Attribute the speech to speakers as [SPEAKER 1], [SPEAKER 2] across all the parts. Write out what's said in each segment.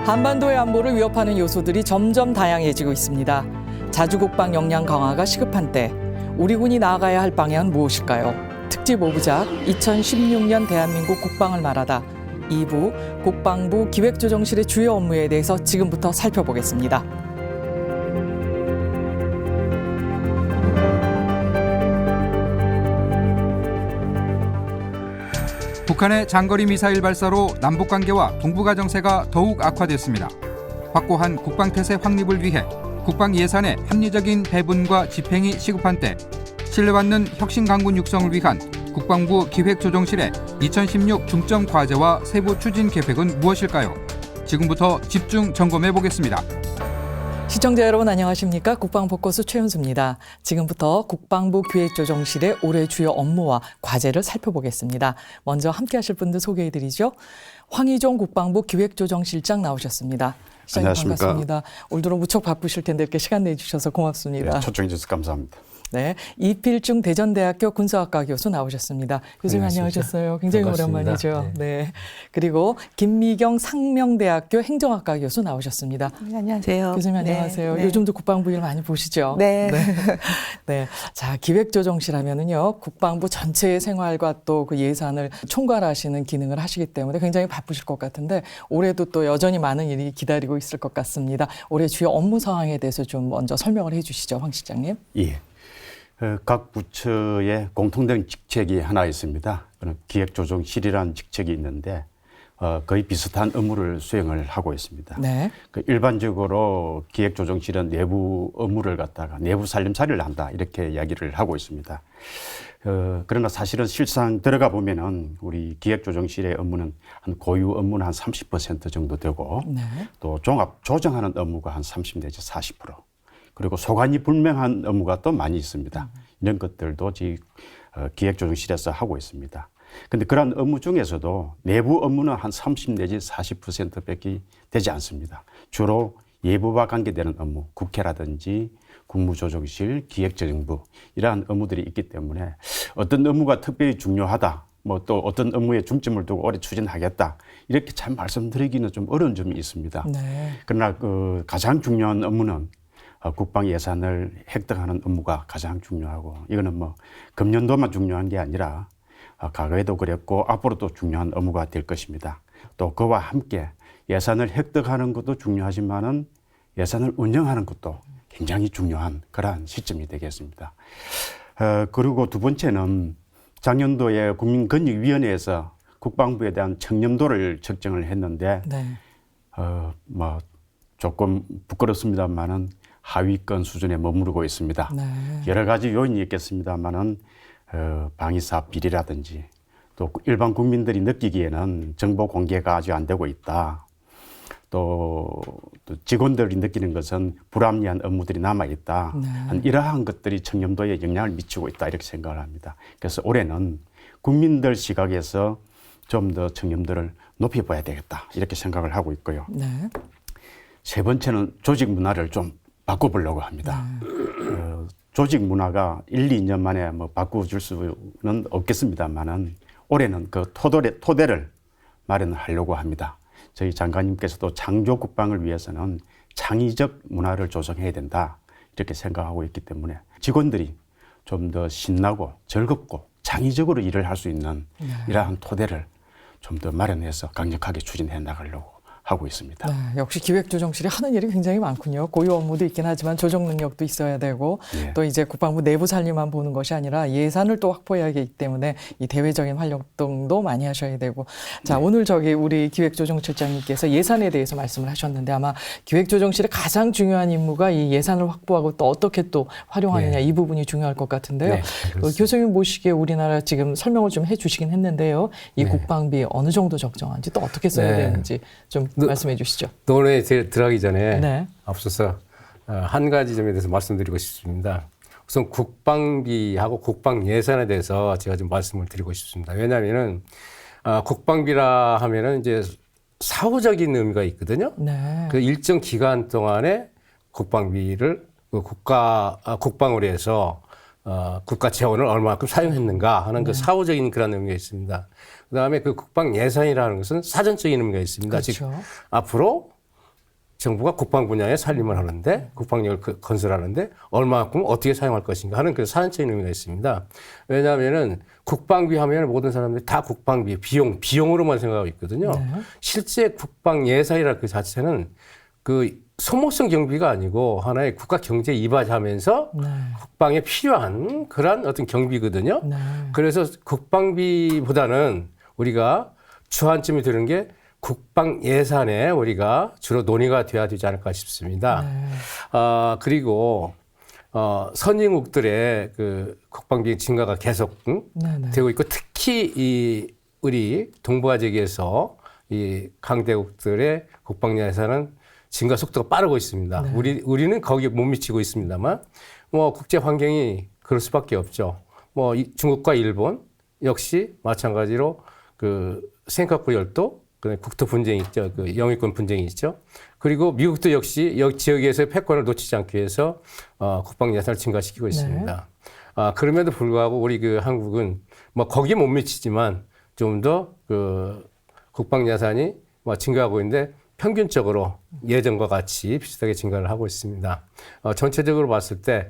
[SPEAKER 1] 한반도의 안보를 위협하는 요소들이 점점 다양해지고 있습니다. 자주국방 역량 강화가 시급한 때 우리 군이 나아가야 할 방향은 무엇일까요? 특집 5부작 2016년 대한민국 국방을 말하다 2부 국방부 기획조정실의 주요 업무에 대해서 지금부터 살펴보겠습니다.
[SPEAKER 2] 북한의 장거리 미사일 발사로 남북관계와 동북아 정세가 더욱 악화됐습니다. 확고한 국방태세 확립을 위해 국방 예산의 합리적인 배분과 집행이 시급한 때 신뢰받는 혁신 강군 육성을 위한 국방부 기획조정실의 2016 중점 과제와 세부 추진 계획은 무엇일까요? 지금부터 집중 점검해 보겠습니다.
[SPEAKER 1] 시청자 여러분 안녕하십니까? 국방포커스 최윤수입니다. 지금부터 국방부 기획조정실의 올해 주요 업무와 과제를 살펴보겠습니다. 먼저 함께 하실 분들 소개해드리죠. 황희종 국방부 기획조정실장 나오셨습니다.
[SPEAKER 3] 안녕하십니까?
[SPEAKER 1] 반갑습니다. 올 들어 무척 바쁘실 텐데 이렇게 시간 내주셔서 고맙습니다.
[SPEAKER 3] 네, 초청해 주셔서 감사합니다.
[SPEAKER 1] 네, 이필중 대전대학교 군사학과 교수 나오셨습니다. 교수님 안녕하셨어요. 굉장히
[SPEAKER 4] 반갑습니다.
[SPEAKER 1] 오랜만이죠. 네. 그리고 김미경 상명대학교 행정학과 교수 나오셨습니다.
[SPEAKER 5] 네, 안녕하세요.
[SPEAKER 1] 교수님 안녕하세요.
[SPEAKER 5] 네.
[SPEAKER 1] 요즘도 국방부 일 많이 보시죠?
[SPEAKER 5] 네.
[SPEAKER 1] 네. 네. 자, 기획조정실 하면은요, 국방부 전체의 생활과 또 그 예산을 총괄하시는 기능을 하시기 때문에 굉장히 바쁘실 것 같은데 올해도 또 여전히 많은 일이 기다리고 있을 것 같습니다. 올해 주요 업무 상황에 대해서 좀 먼저 설명을 해 주시죠, 황 실장님.
[SPEAKER 3] 예. 각 부처의 공통된 직책이 하나 있습니다. 기획조정실이라는 직책이 있는데 거의 비슷한 업무를 수행을 하고 있습니다.
[SPEAKER 1] 네.
[SPEAKER 3] 일반적으로 기획조정실은 내부 업무를 갖다가 내부 살림살이를 한다 이렇게 이야기를 하고 있습니다. 그러나 사실은 실상 들어가 보면은 우리 기획조정실의 업무는 한 고유 업무는 한 30% 정도 되고
[SPEAKER 1] 네.
[SPEAKER 3] 또 종합 조정하는 업무가 한 30 내지 40%. 그리고 소관이 불명한 업무가 또 많이 있습니다. 이런 것들도 기획조정실에서 하고 있습니다. 그런데 그런 업무 중에서도 내부 업무는 한 30 내지 40%밖에 되지 않습니다. 주로 예부와 관계되는 업무, 국회라든지 국무조정실, 기획재정부 이러한 업무들이 있기 때문에 어떤 업무가 특별히 중요하다, 뭐 또 어떤 업무에 중점을 두고 오래 추진하겠다 이렇게 참 말씀드리기는 좀 어려운 점이 있습니다.
[SPEAKER 1] 네.
[SPEAKER 3] 그러나 가장 중요한 업무는 국방 예산을 획득하는 업무가 가장 중요하고 이거는 뭐 금년도만 중요한 게 아니라 과거에도 그랬고 앞으로도 중요한 업무가 될 것입니다. 또 그와 함께 예산을 획득하는 것도 중요하지만은 예산을 운영하는 것도 굉장히 중요한 그러한 시점이 되겠습니다. 그리고 두 번째는 작년도에 국민권익위원회에서 국방부에 대한 청렴도를 측정을 했는데
[SPEAKER 1] 네.
[SPEAKER 3] 뭐 조금 부끄럽습니다만은 하위권 수준에 머무르고 있습니다.
[SPEAKER 1] 네.
[SPEAKER 3] 여러 가지 요인이 있겠습니다만은 방위사업 비리라든지 또 일반 국민들이 느끼기에는 정보 공개가 아주 안 되고 있다. 또 직원들이 느끼는 것은 불합리한 업무들이 남아 있다.
[SPEAKER 1] 네.
[SPEAKER 3] 이러한 것들이 청렴도에 영향을 미치고 있다 이렇게 생각을 합니다. 그래서 올해는 국민들 시각에서 좀 더 청렴도를 높여봐야 되겠다 이렇게 생각을 하고 있고요.
[SPEAKER 1] 네.
[SPEAKER 3] 세 번째는 조직 문화를 좀 바꿔보려고 합니다. 조직 문화가 1, 2년 만에 뭐 바꿔줄 수는 없겠습니다만은 올해는 그 토대를 마련하려고 합니다. 저희 장관님께서도 창조 국방을 위해서는 창의적 문화를 조성해야 된다 이렇게 생각하고 있기 때문에 직원들이 좀 더 신나고 즐겁고 창의적으로 일을 할 수 있는 이러한 토대를 좀 더 마련해서 강력하게 추진해 나가려고 하고 있습니다.
[SPEAKER 1] 네, 역시 기획조정실이 하는 일이 굉장히 많군요. 고유 업무도 있긴 하지만 조정 능력도 있어야 되고
[SPEAKER 3] 예.
[SPEAKER 1] 또 이제 국방부 내부 관리만 보는 것이 아니라 예산을 또 확보해야 하기 때문에 이 대외적인 활동도 많이 하셔야 되고 자 오늘 우리 기획조정실장님께서 예산에 대해서 말씀을 하셨는데 아마 기획조정실의 가장 중요한 임무가 이 예산을 확보하고 또 어떻게 또 활용하느냐 이 부분이 중요할 것 같은데요.
[SPEAKER 4] 네,
[SPEAKER 1] 교수님 모시기에 우리나라 지금 설명을 좀 해주시긴 했는데요. 이
[SPEAKER 4] 네.
[SPEAKER 1] 국방비 어느 정도 적정한지 또 어떻게 써야
[SPEAKER 4] 네.
[SPEAKER 1] 되는지 좀 말씀해 주시죠.
[SPEAKER 4] 논에 들어가기 전에
[SPEAKER 1] 네.
[SPEAKER 4] 앞서서 한 가지 점에 대해서 말씀드리고 싶습니다. 우선 국방비하고 국방 예산에 대해서 제가 좀 말씀을 드리고 싶습니다. 왜냐하면은 국방비라 하면은 이제 사후적인 의미가 있거든요.
[SPEAKER 1] 네.
[SPEAKER 4] 그 일정 기간 동안에 국방비를 국방을 위해서 국가 재원을 얼마만큼 사용했는가 하는 그 사후적인 그런 의미가 있습니다. 그다음에 그 국방 예산이라는 것은 사전적인 의미가 있습니다.
[SPEAKER 1] 그렇죠.
[SPEAKER 4] 즉 앞으로 정부가 국방 분야에 살림을 하는데 국방력을 건설하는데 얼마만큼 어떻게 사용할 것인가 하는 그 사안적인 의미가 있습니다. 왜냐하면은 국방비 하면 모든 사람들이 다 국방비 비용으로만 생각하고 있거든요.
[SPEAKER 1] 네.
[SPEAKER 4] 실제 국방 예산이라는 그 자체는 그 소모성 경비가 아니고 하나의 국가 경제에 이바지하면서
[SPEAKER 1] 네.
[SPEAKER 4] 국방에 필요한 그런 어떤 경비거든요.
[SPEAKER 1] 네.
[SPEAKER 4] 그래서 국방비보다는 우리가 주안점이 드는 게 국방 예산에 우리가 주로 논의가 돼야 되지 않을까 싶습니다.
[SPEAKER 1] 네.
[SPEAKER 4] 그리고 선진국들의 그 국방비 증가가 계속
[SPEAKER 1] 네. 네.
[SPEAKER 4] 되고 있고 특히 이 우리 동북아지역에서 이 강대국들의 국방 예산은 증가 속도가 빠르고 있습니다.
[SPEAKER 1] 네.
[SPEAKER 4] 우리는 거기에 못 미치고 있습니다만 뭐 국제 환경이 그럴 수밖에 없죠. 뭐 중국과 일본 역시 마찬가지로 그 생각과 열도, 국토 분쟁이 있죠. 그 영유권 분쟁이 있죠. 그리고 미국도 역시 여기 지역에서의 패권을 놓치지 않기 위해서 국방 예산을 증가시키고 있습니다. 그럼에도 불구하고 우리 그 한국은 뭐 거기에 못 미치지만 좀 더 그 국방 예산이 뭐 증가하고 있는데 평균적으로 예전과 같이 비슷하게 증가를 하고 있습니다. 전체적으로 봤을 때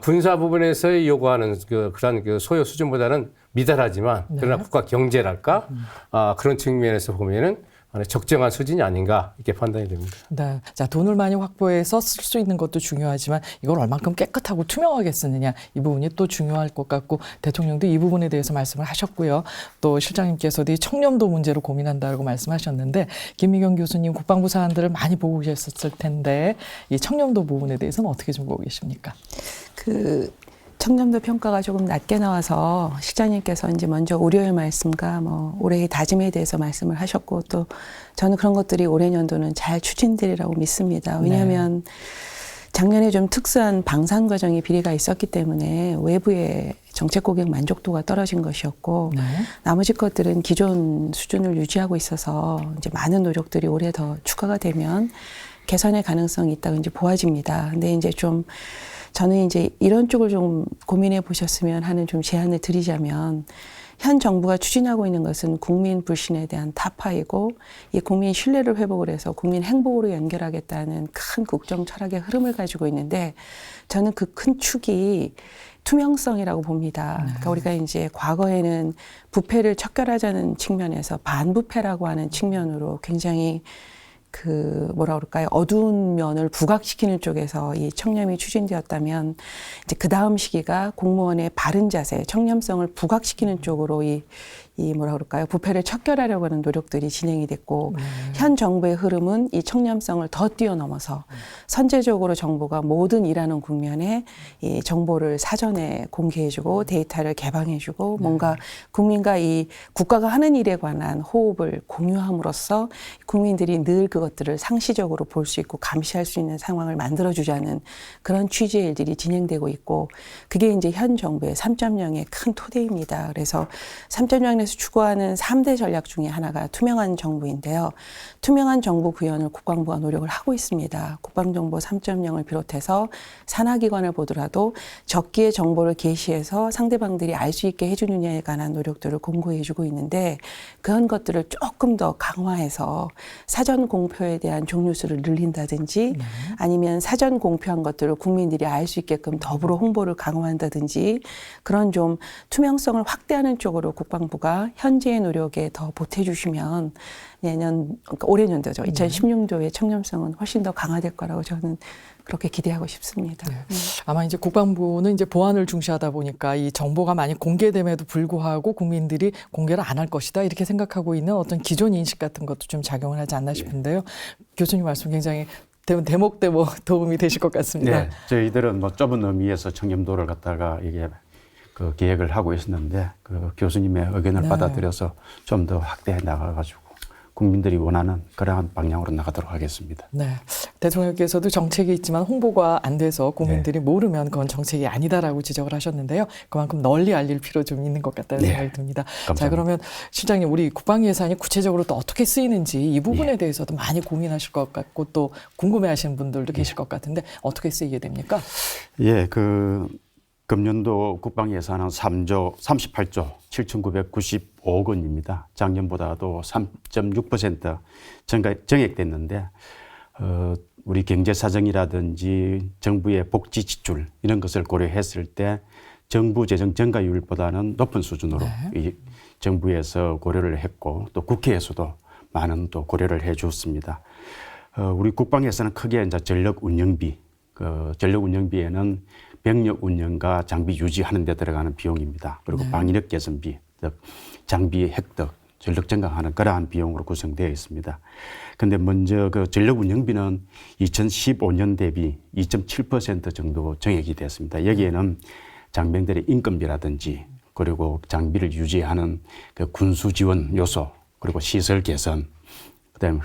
[SPEAKER 4] 군사 부분에서 요구하는 그런 그 소요 수준보다는 미달하지만 그러나 국가 경제랄까 그런 측면에서 보면은 적정한 수준이 아닌가 이렇게 판단이 됩니다.
[SPEAKER 1] 네. 자, 돈을 많이 확보해서 쓸 수 있는 것도 중요하지만 이걸 얼만큼 깨끗하고 투명하게 쓰느냐 이 부분이 또 중요할 것 같고 대통령도 이 부분에 대해서 말씀을 하셨고요. 또 실장님께서도 이 청렴도 문제로 고민한다고 말씀하셨는데 김미경 교수님 국방부 사안들을 많이 보고 계셨을 텐데 이 청렴도 부분에 대해서는 어떻게 좀 보고 계십니까?
[SPEAKER 5] 그 청렴도 평가가 조금 낮게 나와서 실장님께서 이제 먼저 우려의 말씀과 뭐 올해의 다짐에 대해서 말씀을 하셨고 또 저는 그런 것들이 올해 년도는 잘 추진되리라고 믿습니다. 왜냐하면 작년에 좀 특수한 방산 과정에 비리가 있었기 때문에 외부의 정책 고객 만족도가 떨어진 것이었고
[SPEAKER 1] 네.
[SPEAKER 5] 나머지 것들은 기존 수준을 유지하고 있어서 이제 많은 노력들이 올해 더 추가가 되면 개선의 가능성이 있다고 이제 보아집니다. 근데 이제 좀 저는 이제 이런 쪽을 좀 고민해 보셨으면 하는 좀 제안을 드리자면 현 정부가 추진하고 있는 것은 국민 불신에 대한 타파이고 이 국민 신뢰를 회복을 해서 국민 행복으로 연결하겠다는 큰 국정 철학의 흐름을 가지고 있는데 저는 그 큰 축이 투명성이라고 봅니다. 그러니까 우리가 이제 과거에는 부패를 척결하자는 측면에서 반부패라고 하는 측면으로 굉장히 그 뭐라 그럴까요? 어두운 면을 부각시키는 쪽에서 이 청렴이 추진되었다면 이제 그 다음 시기가 공무원의 바른 자세, 청렴성을 부각시키는 쪽으로 이 뭐라 그럴까요? 부패를 척결하려고 하는 노력들이 진행이 됐고 현 정부의 흐름은 이 청렴성을 더 뛰어넘어서 선제적으로 정부가 모든 일하는 국면에 이 정보를 사전에 공개해주고 데이터를 개방해주고 뭔가 국민과 이 국가가 하는 일에 관한 호흡을 공유함으로써 국민들이 늘 그것들을 상시적으로 볼 수 있고 감시할 수 있는 상황을 만들어주자는 그런 취지의 일들이 진행되고 있고 그게 이제 현 정부의 3.0의 큰 토대입니다. 그래서 3.0에서 추구하는 3대 전략 중에 하나가 투명한 정부인데요. 투명한 정부 구현을 국방부가 노력을 하고 있습니다. 국방정보 3.0을 비롯해서 산하기관을 보더라도 적기에 정보를 게시해서 상대방들이 알 수 있게 해주느냐에 관한 노력들을 공고해주고 있는데 그런 것들을 조금 더 강화해서 사전 공표에 대한 종류수를 늘린다든지 아니면 사전 공표한 것들을 국민들이 알 수 있게끔 더불어 홍보를 강화한다든지 그런 좀 투명성을 확대하는 쪽으로 국방부가 현재의 노력에 더 보태주시면 그러니까 올해 년도죠. 2016년도의 청렴성은 훨씬 더 강화될 거라고 저는 그렇게 기대하고 싶습니다.
[SPEAKER 1] 네. 아마 이제 국방부는 이제 보안을 중시하다 보니까 이 정보가 많이 공개됨에도 불구하고 국민들이 공개를 안 할 것이다 이렇게 생각하고 있는 어떤 기존 인식 같은 것도 좀 작용을 하지 않나 싶은데요. 교수님 말씀 굉장히 대목대목 도움이 되실 것 같습니다.
[SPEAKER 3] 네, 저희들은 뭐 좁은 의미에서 청렴도를 갖다가 이게 그 기획을 하고 있었는데 그 교수님의 의견을 받아들여서 좀 더 확대해 나가가지고 국민들이 원하는 그러한 방향으로 나가도록 하겠습니다.
[SPEAKER 1] 네, 대통령께서도 정책이 있지만 홍보가 안 돼서 국민들이 모르면 그건 정책이 아니다라고 지적을 하셨는데요. 그만큼 널리 알릴 필요 좀 있는 것 같다는 생각이 듭니다.
[SPEAKER 3] 감사합니다.
[SPEAKER 1] 자, 그러면 실장님 우리 국방 예산이 구체적으로 또 어떻게 쓰이는지 이 부분에 대해서도 많이 고민하실 것 같고 또 궁금해하시는 분들도 계실 것 같은데 어떻게 쓰이게 됩니까?
[SPEAKER 3] 예, 금년도 국방 예산은 38조 7,995억 원입니다. 작년보다도 3.6% 정액됐는데 우리 경제 사정이라든지 정부의 복지 지출 이런 것을 고려했을 때 정부 재정 증가율보다는 높은 수준으로 이 정부에서 고려를 했고 또 국회에서도 많은 또 고려를 해 주었습니다. 우리 국방에서는 크게 이제 전력 운영비, 전력 운영비에는 병력 운영과 장비 유지하는 데 들어가는 비용입니다. 그리고 방위력 개선비, 즉 장비 획득, 전력 증강하는 그러한 비용으로 구성되어 있습니다. 그런데 먼저 그 전력 운영비는 2015년 대비 2.7% 정도 정액이 됐습니다. 여기에는 장병들의 인건비라든지 그리고 장비를 유지하는 그 군수 지원 요소 그리고 시설 개선 그다음에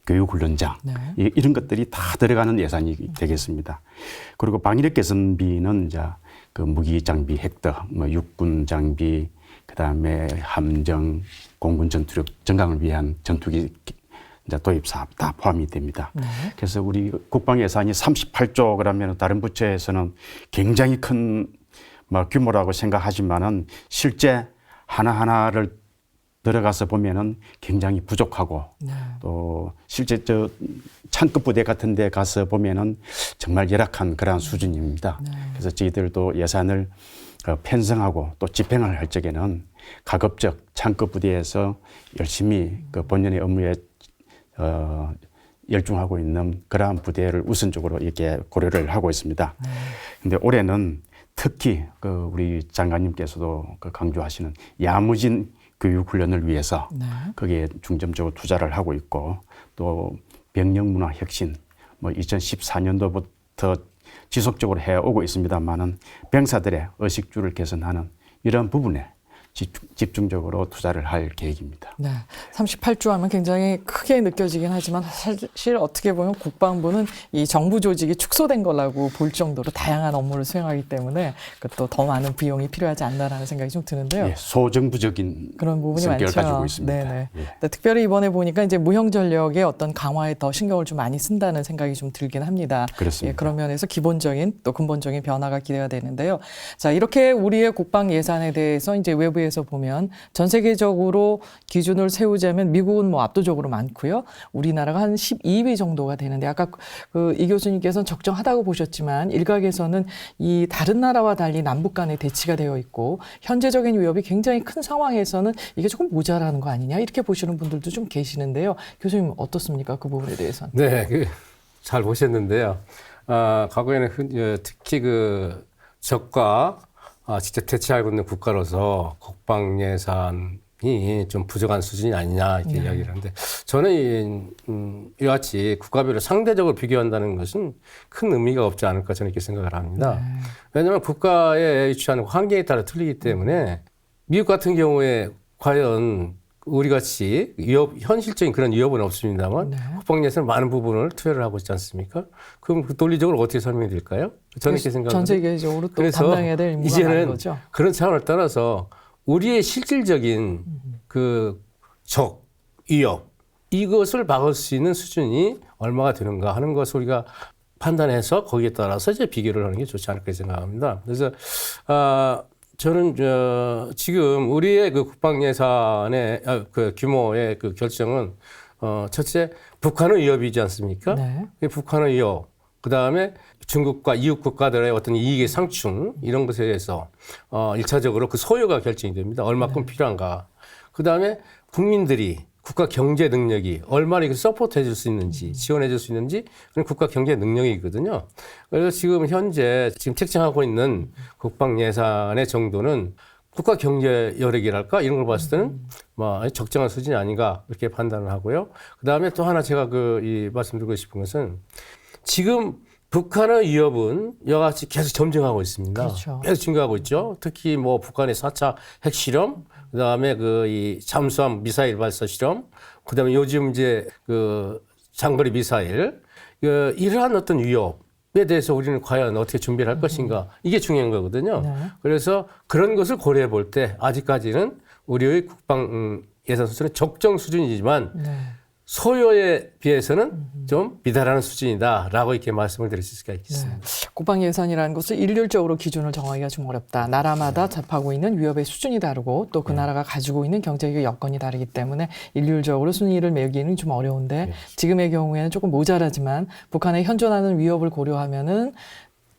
[SPEAKER 3] 교육훈련장 이런 것들이 다 들어가는 예산이 되겠습니다. 그리고 방위력 개선비는 이제 그 무기 장비 획득, 뭐 육군 장비, 그다음에 함정, 공군 전투력 증강을 위한 전투기 이제 도입 사업 다 포함이 됩니다. 그래서 우리 국방 예산이 38조 그러면 다른 부처에서는 굉장히 큰 뭐 규모라고 생각하지만은 실제 하나하나를 들어가서 보면은 굉장히 부족하고 또 실제 저 창급 부대 같은 데 가서 보면은 정말 열악한 그러한 수준입니다. 그래서 저희들도 예산을 편성하고 또 집행을 할 적에는 가급적 창급 부대에서 열심히 그 본연의 업무에 열중하고 있는 그러한 부대를 우선적으로 이렇게 고려를 하고 있습니다. 근데 올해는 특히 그 우리 장관님께서도 그 강조하시는 야무진 교육 훈련을 위해서 거기에 중점적으로 투자를 하고 있고 또 병력 문화 혁신 뭐 2014년도부터 지속적으로 해오고 있습니다만은 병사들의 의식주를 개선하는 이런 부분에 집중적으로 투자를 할 계획입니다.
[SPEAKER 1] 네, 38조 하면 굉장히 크게 느껴지긴 하지만 사실 어떻게 보면 국방부는 이 정부 조직이 축소된 거라고 볼 정도로 다양한 업무를 수행하기 때문에 또 더 많은 비용이 필요하지 않나라는 생각이 좀 드는데요.
[SPEAKER 3] 예, 소정부적인
[SPEAKER 1] 그런 부분이
[SPEAKER 3] 성격을
[SPEAKER 1] 많죠.
[SPEAKER 3] 가지고 있습니다.
[SPEAKER 1] 네네.
[SPEAKER 3] 예.
[SPEAKER 1] 근데 특별히 이번에 보니까 이제 무형 전력의 어떤 강화에 더 신경을 좀 많이 쓴다는 생각이 좀 들긴 합니다.
[SPEAKER 3] 그렇습니다.
[SPEAKER 1] 예, 그런 면에서 기본적인 또 근본적인 변화가 기대가 되는데요. 자, 이렇게 우리의 국방 예산에 대해서 이제 외부에서 보면 전 세계적으로 기준을 세우자면 미국은 뭐 압도적으로 많고요. 우리나라가 한 12위 정도가 되는데 아까 그 이 교수님께서는 적정하다고 보셨지만 일각에서는 이 다른 나라와 달리 남북 간의 대치가 되어 있고 현재적인 위협이 굉장히 큰 상황에서는 이게 조금 모자라는 거 아니냐 이렇게 보시는 분들도 좀 계시는데요. 교수님 어떻습니까? 그 부분에 대해서는.
[SPEAKER 4] 네, 잘 보셨는데요. 과거에는 특히 그 적과 직접 대치하고 있는 국가로서 국방 예산이 좀 부족한 수준이 아니냐 이렇게 이야기를 하는데 저는 이같이 국가별로 상대적으로 비교한다는 것은 큰 의미가 없지 않을까 저는 이렇게 생각을 합니다. 왜냐하면 국가에 취하는 환경에 따라 틀리기 때문에 미국 같은 경우에 과연 우리 같이 현실적인 그런 위협은 없습니다만 국방 예산 많은 부분을 투여를 하고 있지 않습니까? 그럼 그 논리적으로 어떻게 설명이 될까요? 저는 이렇게 생각합니다.
[SPEAKER 1] 전 세계적으로 또
[SPEAKER 4] 그래서
[SPEAKER 1] 담당해야 될 의무가 많은
[SPEAKER 4] 이제는
[SPEAKER 1] 거죠.
[SPEAKER 4] 그런 차원을 떠나서 우리의 실질적인 그 적, 위협 이것을 막을 수 있는 수준이 얼마가 되는가 하는 것을 우리가 판단해서 거기에 따라서 이제 비교를 하는 게 좋지 않을까 생각합니다. 그래서 저는 지금 우리의 그 국방 예산의 그 규모의 그 결정은 첫째 북한의 위협이지 않습니까?
[SPEAKER 1] 네.
[SPEAKER 4] 북한의 위협, 그 다음에 중국과 이웃 국가들의 어떤 이익의 상충 이런 것에 대해서 1차적으로 그 소요가 결정이 됩니다. 얼마큼 필요한가. 그 다음에 국민들이 국가 경제 능력이 얼마나 이거 서포트해 줄 수 있는지 지원해 줄 수 있는지 그런 국가 경제 능력이거든요. 그래서 지금 현재 책정하고 있는 국방 예산의 정도는 국가 경제 여력이랄까 이런 걸 봤을 때는 뭐 적정한 수준이 아닌가 이렇게 판단을 하고요. 그 다음에 또 하나 제가 말씀드리고 싶은 것은 지금 북한의 위협은 여하같이 계속 점증하고 있습니다.
[SPEAKER 1] 그렇죠.
[SPEAKER 4] 계속 증가하고 있죠. 특히 뭐 북한의 4차 핵실험, 그다음에 이 잠수함 미사일 발사 실험, 그다음에 요즘 이제 장거리 미사일 이러한 어떤 위협에 대해서 우리는 과연 어떻게 준비를 할 것인가 이게 중요한 거거든요.
[SPEAKER 1] 네.
[SPEAKER 4] 그래서 그런 것을 고려해 볼 때 아직까지는 우리의 국방 예산 수준은 적정 수준이지만 소요에 비해서는 좀 미달하는 수준이다라고 이렇게 말씀을 드릴 수가 있겠습니다.
[SPEAKER 1] 국방 예산이라는 것을 일률적으로 기준을 정하기가 좀 어렵다. 나라마다 접하고 있는 위협의 수준이 다르고 또 그 나라가 가지고 있는 경제적 여건이 다르기 때문에 일률적으로 순위를 매기는 좀 어려운데 지금의 경우에는 조금 모자라지만 북한의 현존하는 위협을 고려하면은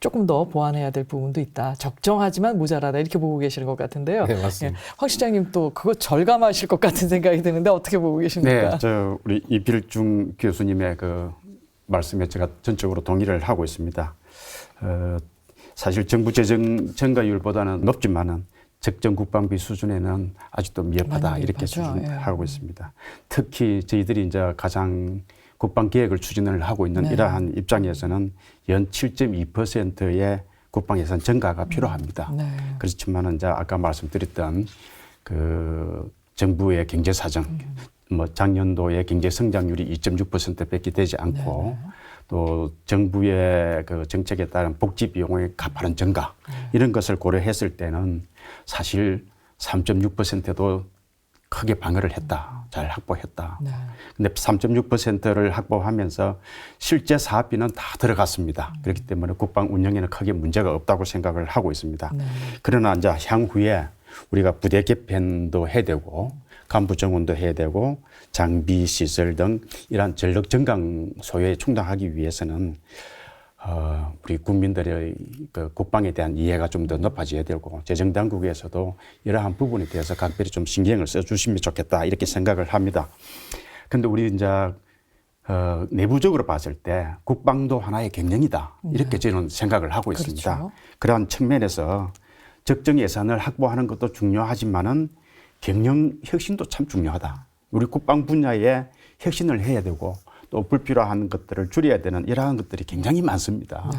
[SPEAKER 1] 조금 더 보완해야 될 부분도 있다. 적정하지만 모자라다 이렇게 보고 계시는 것 같은데요.
[SPEAKER 4] 네, 맞습니다.
[SPEAKER 1] 황 시장님 또 그거 절감하실 것 같은 생각이 드는데 어떻게 보고 계십니까?
[SPEAKER 3] 네, 저 우리 이필중 교수님의 그 말씀에 제가 전적으로 동의를 하고 있습니다. 사실 정부 재정 증가율보다는 높지만은 적정 국방비 수준에는 아직도 미흡하다
[SPEAKER 1] 많이
[SPEAKER 3] 이렇게
[SPEAKER 1] 미흡하죠.
[SPEAKER 3] 수준하고 있습니다. 특히 저희들이 이제 가장 국방 계획을 추진을 하고 있는 이러한 입장에서는 연 7.2%의 국방 예산 증가가 필요합니다. 그렇지만은 이제 아까 말씀드렸던 그 정부의 경제 사정, 뭐 작년도의 경제 성장률이 2.6%밖에 되지 않고 또 정부의 그 정책에 따른 복지 비용의 가파른 증가 이런 것을 고려했을 때는 사실 3.6%도 크게 방어를 했다. 잘 확보했다. 근데 3.6%를 확보하면서 실제 사업비는 다 들어갔습니다. 그렇기 때문에 국방 운영에는 크게 문제가 없다고 생각을 하고 있습니다. 그러나 이제 향후에 우리가 부대 개편도 해야 되고 간부 정원도 해야 되고 장비 시설 등 이러한 전력 증강 소요에 충당하기 위해서는 우리 국민들의 그 국방에 대한 이해가 좀 더 높아져야 되고 재정당국에서도 이러한 부분에 대해서 각별히 좀 신경을 써주시면 좋겠다 이렇게 생각을 합니다. 그런데 우리 이제 내부적으로 봤을 때 국방도 하나의 경영이다 이렇게 저는 생각을 하고 있습니다.
[SPEAKER 1] 그렇죠.
[SPEAKER 3] 그러한 측면에서 적정 예산을 확보하는 것도 중요하지만은 경영 혁신도 참 중요하다. 우리 국방 분야에 혁신을 해야 되고 또 불필요한 것들을 줄여야 되는 이러한 것들이 굉장히 많습니다.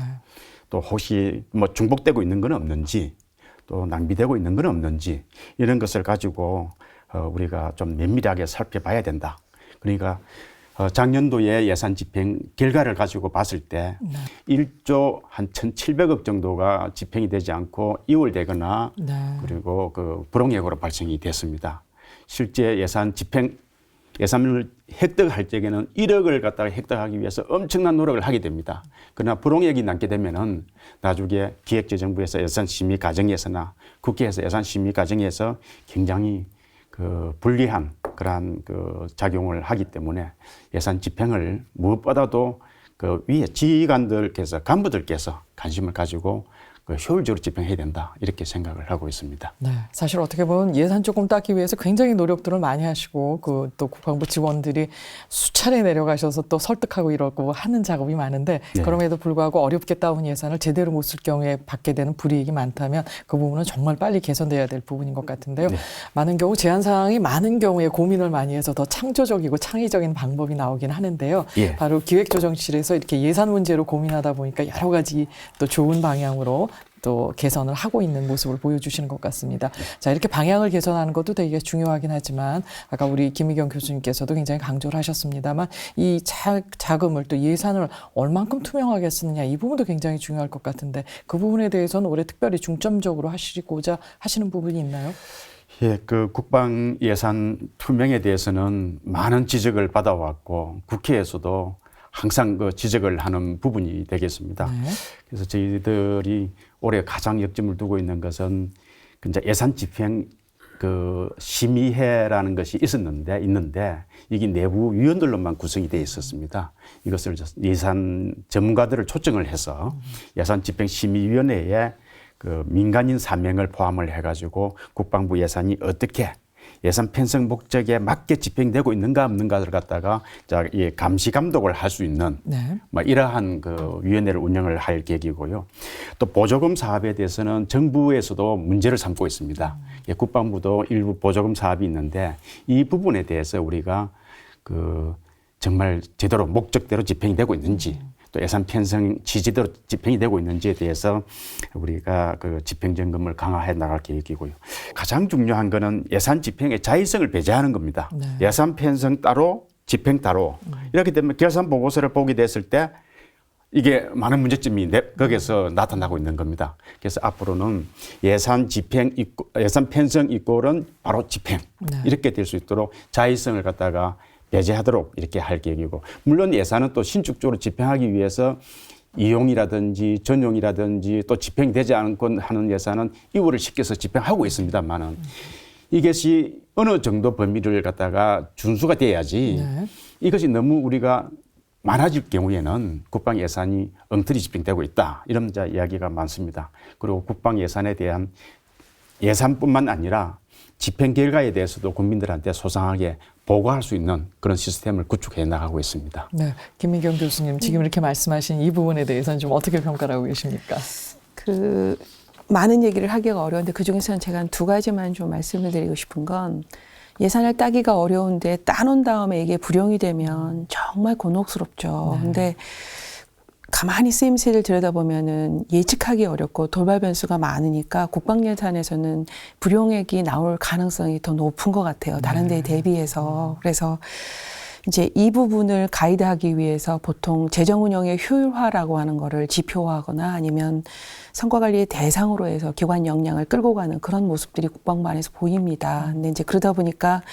[SPEAKER 3] 또 혹시 뭐 중복되고 있는 건 없는지 또 낭비되고 있는 건 없는지 이런 것을 가지고 우리가 좀 면밀하게 살펴봐야 된다. 그러니까 작년도에 예산 집행 결과를 가지고 봤을 때 1조 한 1,700억 정도가 집행이 되지 않고 이월되거나 그리고 그 불용액으로 발생이 됐습니다. 실제 예산 집행 예산을 획득할 적에는 1억을 갖다가 획득하기 위해서 엄청난 노력을 하게 됩니다. 그러나 불용액이 남게 되면은 나중에 기획재정부에서 예산 심의 과정에서나 국회에서 예산 심의 과정에서 굉장히 그 불리한 그러한 그 작용을 하기 때문에 예산 집행을 무엇보다도 그 위에 지휘관들께서 간부들께서 관심을 가지고 그 효율적으로 집행해야 된다 이렇게 생각을 하고 있습니다.
[SPEAKER 1] 사실 어떻게 보면 예산 조금 닦기 위해서 굉장히 노력들을 많이 하시고 그 또 국방부 직원들이 수차례 내려가셔서 또 설득하고 이러고 하는 작업이 많은데 그럼에도 불구하고 어렵게 따온 예산을 제대로 못 쓸 경우에 받게 되는 불이익이 많다면 그 부분은 정말 빨리 개선돼야 될 부분인 것 같은데요. 많은 경우 제한 사항이 많은 경우에 고민을 많이 해서 더 창조적이고 창의적인 방법이 나오긴 하는데요. 바로 기획조정실에서 이렇게 예산 문제로 고민하다 보니까 여러 가지 또 좋은 방향으로 또 개선을 하고 있는 모습을 보여주시는 것 같습니다. 자, 이렇게 방향을 개선하는 것도 되게 중요하긴 하지만 아까 우리 김희경 교수님께서도 굉장히 강조를 하셨습니다만 이 자금을 또 예산을 얼만큼 투명하게 쓰느냐 이 부분도 굉장히 중요할 것 같은데 그 부분에 대해서는 올해 특별히 중점적으로 하시고자 하시는 부분이 있나요?
[SPEAKER 3] 예, 그 국방 예산 투명에 대해서는 많은 지적을 받아왔고 국회에서도 항상 그 지적을 하는 부분이 되겠습니다. 그래서 저희들이 올해 가장 역점을 두고 있는 것은 이제 예산 집행 그 심의회라는 것이 있는데 이게 내부 위원들로만 구성이 되어 있었습니다. 이것을 예산 전문가들을 초청을 해서 예산 집행 심의위원회에 그 민간인 3명을 포함을 해가지고 국방부 예산이 어떻게 예산 편성 목적에 맞게 집행되고 있는가 없는가를 갖다가 감시 감독을 할 수 있는 뭐 이러한 그 위원회를 운영을 할 계획이고요. 또 보조금 사업에 대해서는 정부에서도 문제를 삼고 있습니다. 국방부도 일부 보조금 사업이 있는데 이 부분에 대해서 우리가 그 정말 제대로 목적대로 집행이 되고 있는지 또 예산 편성 취지대로 집행이 되고 있는지에 대해서 우리가 그 집행 점검을 강화해 나갈 계획이고요. 가장 중요한 거는 예산 집행의 자의성을 배제하는 겁니다. 예산 편성 따로 집행 따로 이렇게 되면 결산 보고서를 보게 됐을 때 이게 많은 문제점이 거기에서 나타나고 있는 겁니다. 그래서 앞으로는 예산 편성 이꼴은 바로 집행 이렇게 될 수 있도록 자의성을 갖다가 배제하도록 이렇게 할 계획이고, 물론 예산은 또 신축적으로 집행하기 위해서 이용이라든지 전용이라든지 또 집행이 되지 않고 하는 예산은 이월을 시켜서 집행하고 있습니다만은 이것이 어느 정도 범위를 갖다가 준수가 돼야지
[SPEAKER 1] 네.
[SPEAKER 3] 이것이 너무 우리가 많아질 경우에는 국방 예산이 엉터리 집행되고 있다, 이런 이야기가 많습니다. 그리고 국방 예산에 대한 예산뿐만 아니라 집행 결과에 대해서도 국민들한테 소상하게 보고할 수 있는 그런 시스템을 구축해 나가고 있습니다.
[SPEAKER 1] 네, 김민경 교수님 지금 이렇게 말씀하신 이 부분에 대해서는 좀 어떻게 평가를 하고 계십니까?
[SPEAKER 5] 그 많은 얘기를 하기가 어려운데 그 중에서는 제가 한 두 가지만 좀 말씀을 드리고 싶은 건, 예산을 따기가 어려운데 따놓은 다음에 이게 불용이 되면 정말 곤혹스럽죠. 근데 가만히 쓰임새를 들여다보면은 예측하기 어렵고 돌발 변수가 많으니까 국방 예산에서는 불용액이 나올 가능성이 더 높은 것 같아요. 다른 데에 대비해서. 그래서 이제 이 부분을 가이드하기 위해서 보통 재정 운영의 효율화라고 하는 거를 지표화하거나 아니면 성과관리의 대상으로 해서 기관 역량을 끌고 가는 그런 모습들이 국방부 안에서 보입니다. 근데 이제 그러다 보니까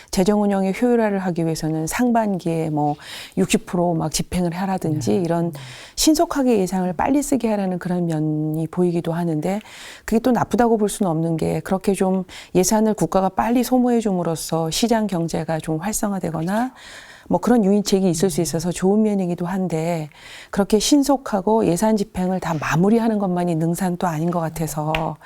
[SPEAKER 5] 재정 운영의 효율화를 하기 위해서는 상반기에 뭐 60% 집행을 하라든지 이런 신속하게 예산을 빨리 쓰게 하라는 그런 면이 보이기도 하는데, 그게 또 나쁘다고 볼 수는 없는 게, 그렇게 좀 예산을 국가가 빨리 소모해 줌으로써 시장 경제가 좀 활성화되거나 뭐 그런 유인책이 있을 수 있어서 좋은 면이기도 한데, 그렇게 신속하고 예산 집행을 다 마무리하는 것만이 능사는 아닌 것 같아서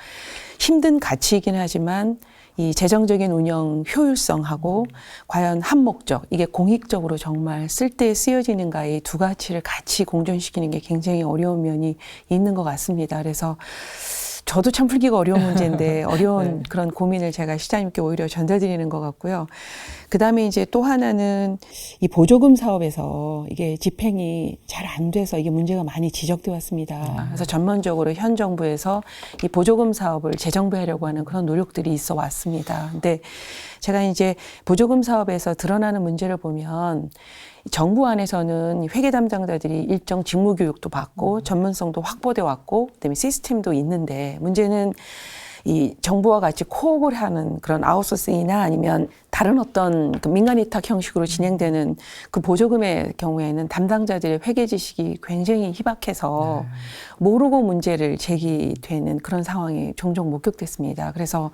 [SPEAKER 5] 힘든 가치이긴 하지만 이 재정적인 운영 효율성하고 과연 한 목적, 이게 공익적으로 정말 쓸 때 쓰여지는가의 두 가치를 같이 공존시키는 게 굉장히 어려운 면이 있는 것 같습니다. 그래서 저도 참 풀기가 어려운 문제인데 어려운 그런 고민을 제가 시장님께 오히려 전달드리는 것 같고요. 그다음에 이제 또 하나는 이 보조금 사업에서 이게 집행이 잘 안 돼서 이게 문제가 많이 지적돼 왔습니다. 그래서 전면적으로 현 정부에서 이 보조금 사업을 재정비하려고 하는 그런 노력들이 있어 왔습니다. 근데 제가 이제 보조금 사업에서 드러나는 문제를 보면, 정부 안에서는 회계 담당자들이 일정 직무 교육도 받고 전문성도 확보돼 왔고 그다음에 시스템도 있는데, 문제는 이 정부와 같이 코업을 하는 그런 아웃소싱이나 아니면 다른 어떤 그 민간 위탁 형식으로 진행되는 그 보조금의 경우에는 담당자들의 회계 지식이 굉장히 희박해서 모르고 문제를 제기되는 그런 상황이 종종 목격됐습니다. 그래서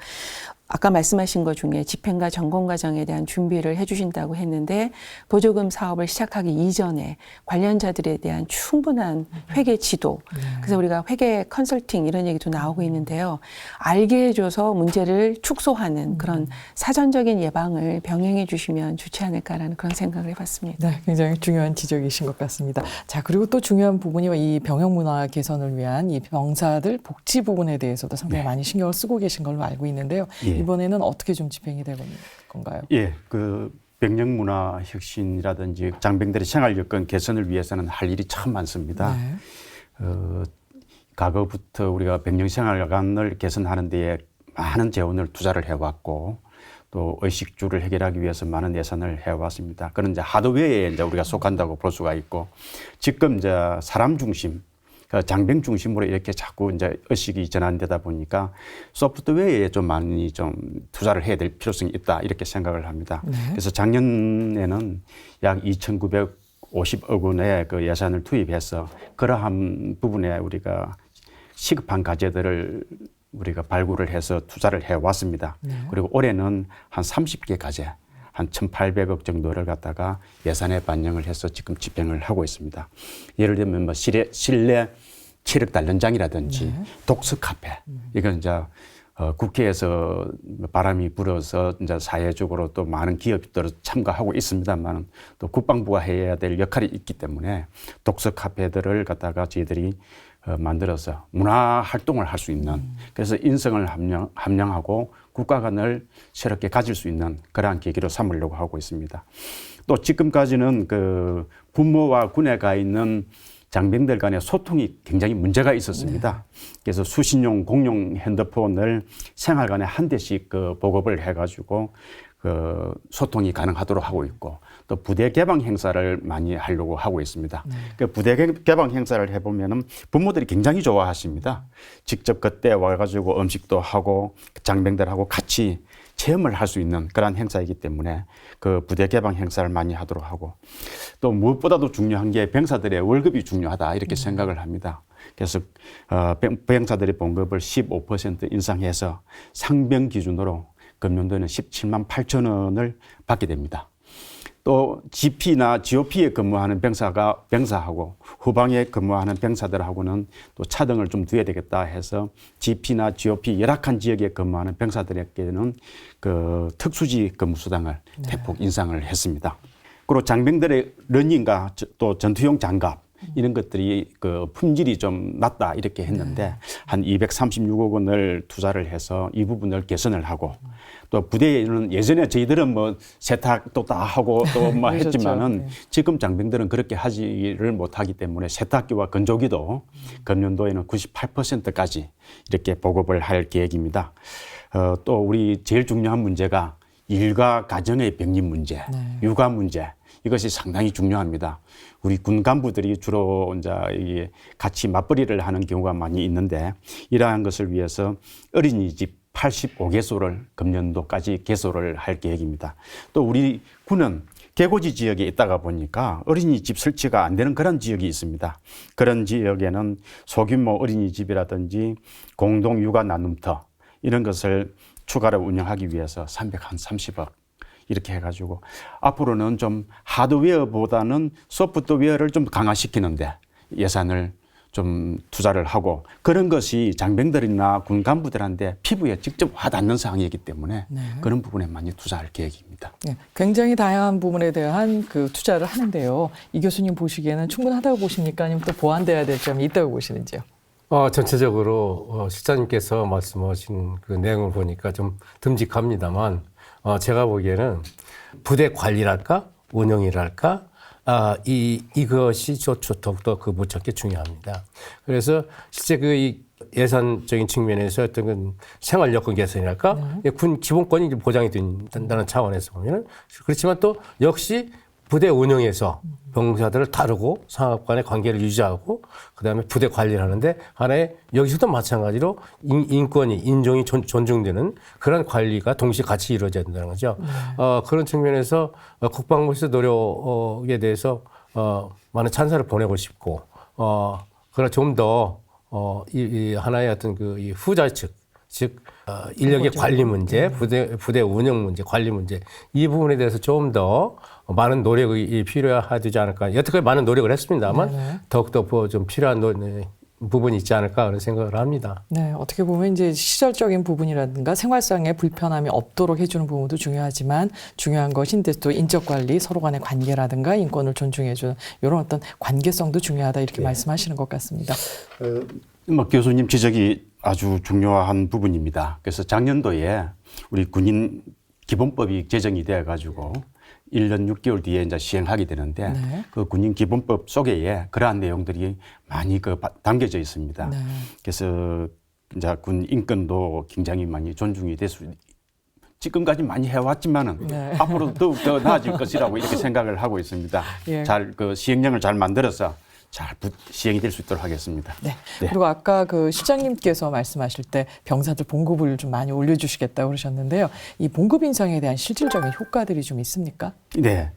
[SPEAKER 5] 아까 말씀하신 것 중에 집행과 점검 과정에 대한 준비를 해주신다고 했는데, 보조금 사업을 시작하기 이전에 관련자들에 대한 충분한 회계 지도, 그래서 우리가 회계 컨설팅 이런 얘기도 나오고 있는데요. 알게 해줘서 문제를 축소하는 그런 사전적인 예방을 병행해 주시면 좋지 않을까라는 그런 생각을 해봤습니다.
[SPEAKER 1] 네, 굉장히 중요한 지적이신 것 같습니다. 자, 그리고 또 중요한 부분이 이 병역 문화 개선을 위한 이 병사들 복지 부분에 대해서도 상당히 많이 신경을 쓰고 계신 걸로 알고 있는데요. 이번에는 어떻게 좀 집행이 되는 건가요?
[SPEAKER 3] 예, 그 병역 문화 혁신이라든지 장병들의 생활 여건 개선을 위해서는 할 일이 참 많습니다. 과거부터 우리가 병역 생활관을 개선하는 데에 많은 재원을 투자를 해왔고, 또 의식주를 해결하기 위해서 많은 예산을 해왔습니다. 그런 이제 하드웨어에 이제 우리가 속한다고 볼 수가 있고, 지금 이제 사람 중심, 장병 중심으로 이렇게 자꾸 이제 의식이 전환되다 보니까 소프트웨어에 좀 많이 좀 투자를 해야 될 필요성이 있다, 이렇게 생각을 합니다. 그래서 작년에는 약 2,950억 원의 그 예산을 투입해서 그러한 부분에 우리가 시급한 과제들을 우리가 발굴을 해서 투자를 해왔습니다. 그리고 올해는 한 30개 과제, 한 1,800억 정도를 갖다가 예산에 반영을 해서 지금 집행을 하고 있습니다. 예를 들면 뭐 실내 체력 단련장이라든지 독서 카페, 이건 이제 국회에서 바람이 불어서 이제 사회적으로 또 많은 기업들이 참가하고 있습니다만, 또 국방부가 해야 될 역할이 있기 때문에 독서 카페들을 갖다가 저희들이 만들어서 문화 활동을 할 수 있는, 그래서 인성을 함량하고 국가관을 새롭게 가질 수 있는 그러한 계기로 삼으려고 하고 있습니다. 또 지금까지는 그 부모와 군에 가 있는 장병들 간의 소통이 굉장히 문제가 있었습니다. 그래서 수신용 공용 핸드폰을 생활관에 한 대씩 그 보급을 해가지고 그 소통이 가능하도록 하고 있고, 또 부대 개방 행사를 많이 하려고 하고 있습니다. 그 부대 개방 행사를 해보면은 부모들이 굉장히 좋아하십니다. 직접 그때 와가지고 음식도 하고 장병들하고 같이 체험을 할 수 있는 그런 행사이기 때문에 그 부대 개방 행사를 많이 하도록 하고 또 무엇보다도 중요한 게 병사들의 월급이 중요하다 이렇게 생각을 합니다. 그래서 병사들의 봉급을 15% 인상해서 상병 기준으로 금년도에는 17만 8천 원을 받게 됩니다. 또 GP나 GOP에 근무하는 병사하고 후방에 근무하는 병사들하고는 또 차등을 좀 두어야 되겠다 해서 GP나 GOP 열악한 지역에 근무하는 병사들에게는 그 특수지 근무수당을 대폭 인상을 했습니다. 그리고 장병들의 러닝과 또 전투용 장갑 이런 것들이 그 품질이 좀 낮다 이렇게 했는데 한 236억 원을 투자를 해서 이 부분을 개선을 하고 또 부대에는 예전에 저희들은 뭐 세탁도 다 하고 또 뭐 했지만은 지금 장병들은 그렇게 하지를 못하기 때문에 세탁기와 건조기도 금년도에는 98%까지 이렇게 보급을 할 계획입니다. 또 우리 제일 중요한 문제가 일과 가정의 병립 문제, 육아 문제 이것이 상당히 중요합니다. 우리 군 간부들이 주로 이제 같이 맞벌이를 하는 경우가 많이 있는데 이러한 것을 위해서 어린이집 85개소를 금년도까지 개소를 할 계획입니다. 또 우리 군은 계고지 지역에 있다가 보니까 어린이집 설치가 안 되는 그런 지역이 있습니다. 그런 지역에는 소규모 어린이집이라든지 공동 육아 나눔터 이런 것을 추가로 운영하기 위해서 330억 이렇게 해가지고 앞으로는 좀 하드웨어보다는 소프트웨어를 좀 강화시키는데 예산을 좀 투자를 하고 그런 것이 장병들이나 군 간부들한테 피부에 직접 와닿는 사항이기 때문에 그런 부분에 많이 투자할 계획입니다.
[SPEAKER 1] 네, 굉장히 다양한 부분에 대한 그 투자를 하는데요. 이 교수님 보시기에는 충분하다고 보십니까? 아니면 또 보완돼야 될 점이 있다고 보시는지요?
[SPEAKER 4] 전체적으로 실장님께서 말씀하신 그 내용을 보니까 좀 듬직합니다만 제가 보기에는 부대 관리랄까 운영이랄까 이것이 더욱더 그 못찾기 중요합니다. 그래서 실제 이 예산적인 측면에서 어떤 그 생활 여건 개선이랄까 군 기본권이 이제 보장이 된다는 차원에서 보면은 그렇지만 또 역시 부대 운영에서 병사들을 다루고 상업 간의 관계를 유지하고 그다음에 부대 관리를 하는데 하나의 여기서도 마찬가지로 인권이 인종이 존중되는 그런 관리가 동시에 같이 이루어져야 된다는 거죠. 그런 측면에서 국방부에서 노력에 대해서 많은 찬사를 보내고 싶고 그러나 좀 더 이 하나의 어떤 이 후자 측 즉 인력의 관리 문제, 부대 운영 문제, 관리 문제 이 부분에 대해서 좀 더 많은 노력이 필요하지 않을까. 여태까지 많은 노력을 했습니다만 더욱더 좀 필요한 부분이 있지 않을까 그런 생각을 합니다.
[SPEAKER 1] 네, 어떻게 보면 이제 시설적인 부분이라든가 생활상의 불편함이 없도록 해주는 부분도 중요하지만 중요한 것인 또 인적 관리, 서로 간의 관계라든가 인권을 존중해주는 이런 어떤 관계성도 중요하다 이렇게 말씀하시는 것 같습니다.
[SPEAKER 3] 교수님 지적이 아주 중요한 부분입니다. 그래서 작년도에 우리 군인 기본법이 제정이 되어 가지고 1년 6개월 뒤에 이제 시행하게 되는데 그 군인 기본법 속에 그러한 내용들이 많이 담겨져 있습니다. 그래서 이제 군 인권도 굉장히 많이 존중이 지금까지 많이 해왔지만은 앞으로 더욱 더 나아질 것이라고 이렇게 생각을 하고 있습니다. 잘 시행령을 잘 만들어서 잘 시행이 될 수 있도록 하겠습니다.
[SPEAKER 1] 네. 그리고 아까 그 실장님께서 말씀하실 때 병사들 봉급을 좀 많이 올려주시겠다고 그러셨는데요. 이 봉급 인상에 대한 실질적인 효과들이 좀 있습니까?
[SPEAKER 3] 네.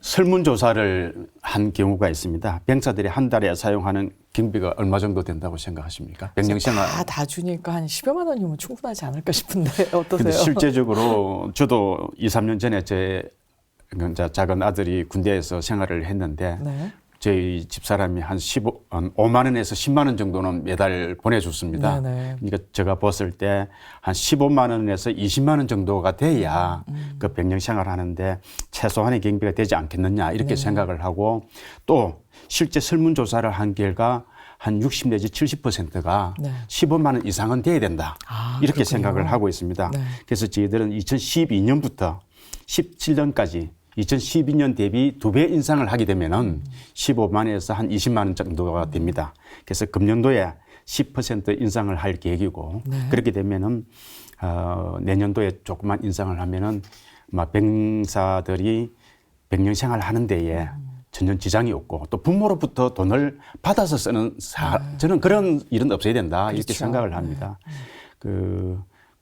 [SPEAKER 3] 설문조사를 한 경우가 있습니다. 병사들이 한 달에 사용하는 경비가 얼마 정도 된다고 생각하십니까? 병영생활
[SPEAKER 1] 다 주니까 한 10여만 원이면 충분하지 않을까 싶은데 어떠세요?
[SPEAKER 3] 근데 실제적으로 저도 2, 3년 전에 제 작은 아들이 군대에서 생활을 했는데 저희 집사람이 한 5만 원에서 10만 원 정도는 매달 보내줬습니다. 그러니까 제가 봤을 때 한 15만 원에서 20만 원 정도가 돼야 그 병영 생활하는데 최소한의 경비가 되지 않겠느냐 이렇게 생각을 하고 또 실제 설문조사를 한 결과 한 60 내지 70%가 15만 원 이상은 돼야 된다. 이렇게 그렇군요. 생각을 하고 있습니다. 그래서 저희들은 2012년부터 17년까지 2012년 대비 2배 인상을 하게 되면은 15만 원에서 한 20만 원 정도가 됩니다. 그래서 금년도에 10% 인상을 할 계획이고 그렇게 되면은 내년도에 조금만 인상을 하면은 병사들이 병영 생활 하는 데에 전혀 지장이 없고 또 부모로부터 돈을 받아서 쓰는 저는 그런 일은 없어야 된다 이렇게 생각을 합니다.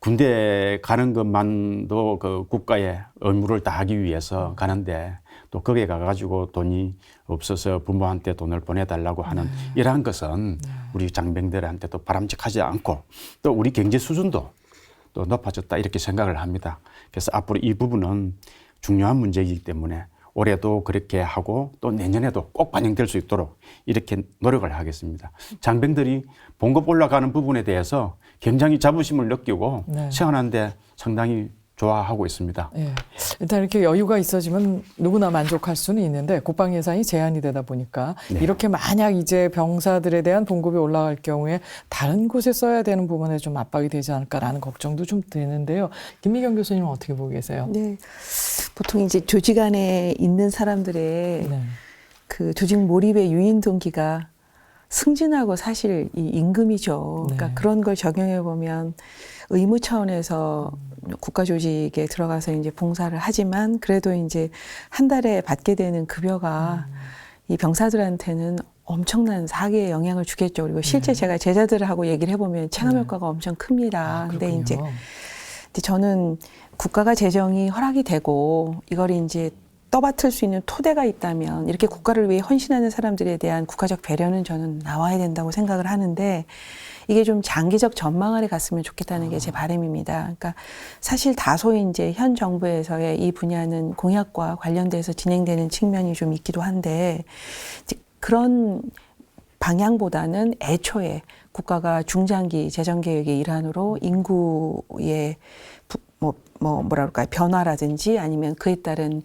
[SPEAKER 3] 군대 가는 것만도 그 국가의 의무를 다하기 위해서 가는데 또 거기에 가가지고 돈이 없어서 부모한테 돈을 보내달라고 하는 이러한 것은 우리 장병들한테도 바람직하지 않고 또 우리 경제 수준도 또 높아졌다 이렇게 생각을 합니다. 그래서 앞으로 이 부분은 중요한 문제이기 때문에 올해도 그렇게 하고 또 내년에도 꼭 반영될 수 있도록 이렇게 노력을 하겠습니다. 장병들이 봉급 올라가는 부분에 대해서 굉장히 자부심을 느끼고
[SPEAKER 1] 네.
[SPEAKER 3] 생활하는데 상당히 좋아하고 있습니다.
[SPEAKER 1] 예. 일단 이렇게 여유가 있어지면 누구나 만족할 수는 있는데 국방 예산이 제한이 되다 보니까
[SPEAKER 3] 네.
[SPEAKER 1] 이렇게 만약 이제 병사들에 대한 봉급이 올라갈 경우에 다른 곳에 써야 되는 부분에 좀 압박이 되지 않을까라는 걱정도 좀 드는데요. 김미경 교수님은 어떻게 보고 계세요?
[SPEAKER 5] 네. 보통 이제 조직 안에 있는 사람들의
[SPEAKER 1] 네.
[SPEAKER 5] 그 조직 몰입의 유인 동기가 승진하고 사실 이 임금이죠.
[SPEAKER 1] 네.
[SPEAKER 5] 그러니까 그런 걸 적용해 보면 의무 차원에서 국가 조직에 들어가서 이제 봉사를 하지만 그래도 이제 한 달에 받게 되는 급여가 이 병사들한테는 엄청난 사기의 영향을 주겠죠. 그리고 실제 제가 제자들하고 얘기를 해보면 체감 효과가 엄청 큽니다. 근데 이제 저는 국가가 재정이 허락이 되고 이걸 이제 떠받들 수 있는 토대가 있다면 이렇게 국가를 위해 헌신하는 사람들에 대한 국가적 배려는 저는 나와야 된다고 생각을 하는데 이게 좀 장기적 전망 아래 갔으면 좋겠다는 게 제 바람입니다. 그러니까 사실 다소 이제 현 정부에서의 이 분야는 공약과 관련돼서 진행되는 측면이 좀 있기도 한데 이제 그런 방향보다는 애초에 국가가 중장기 재정 계획의 일환으로 인구의 뭐랄까요 변화라든지 아니면 그에 따른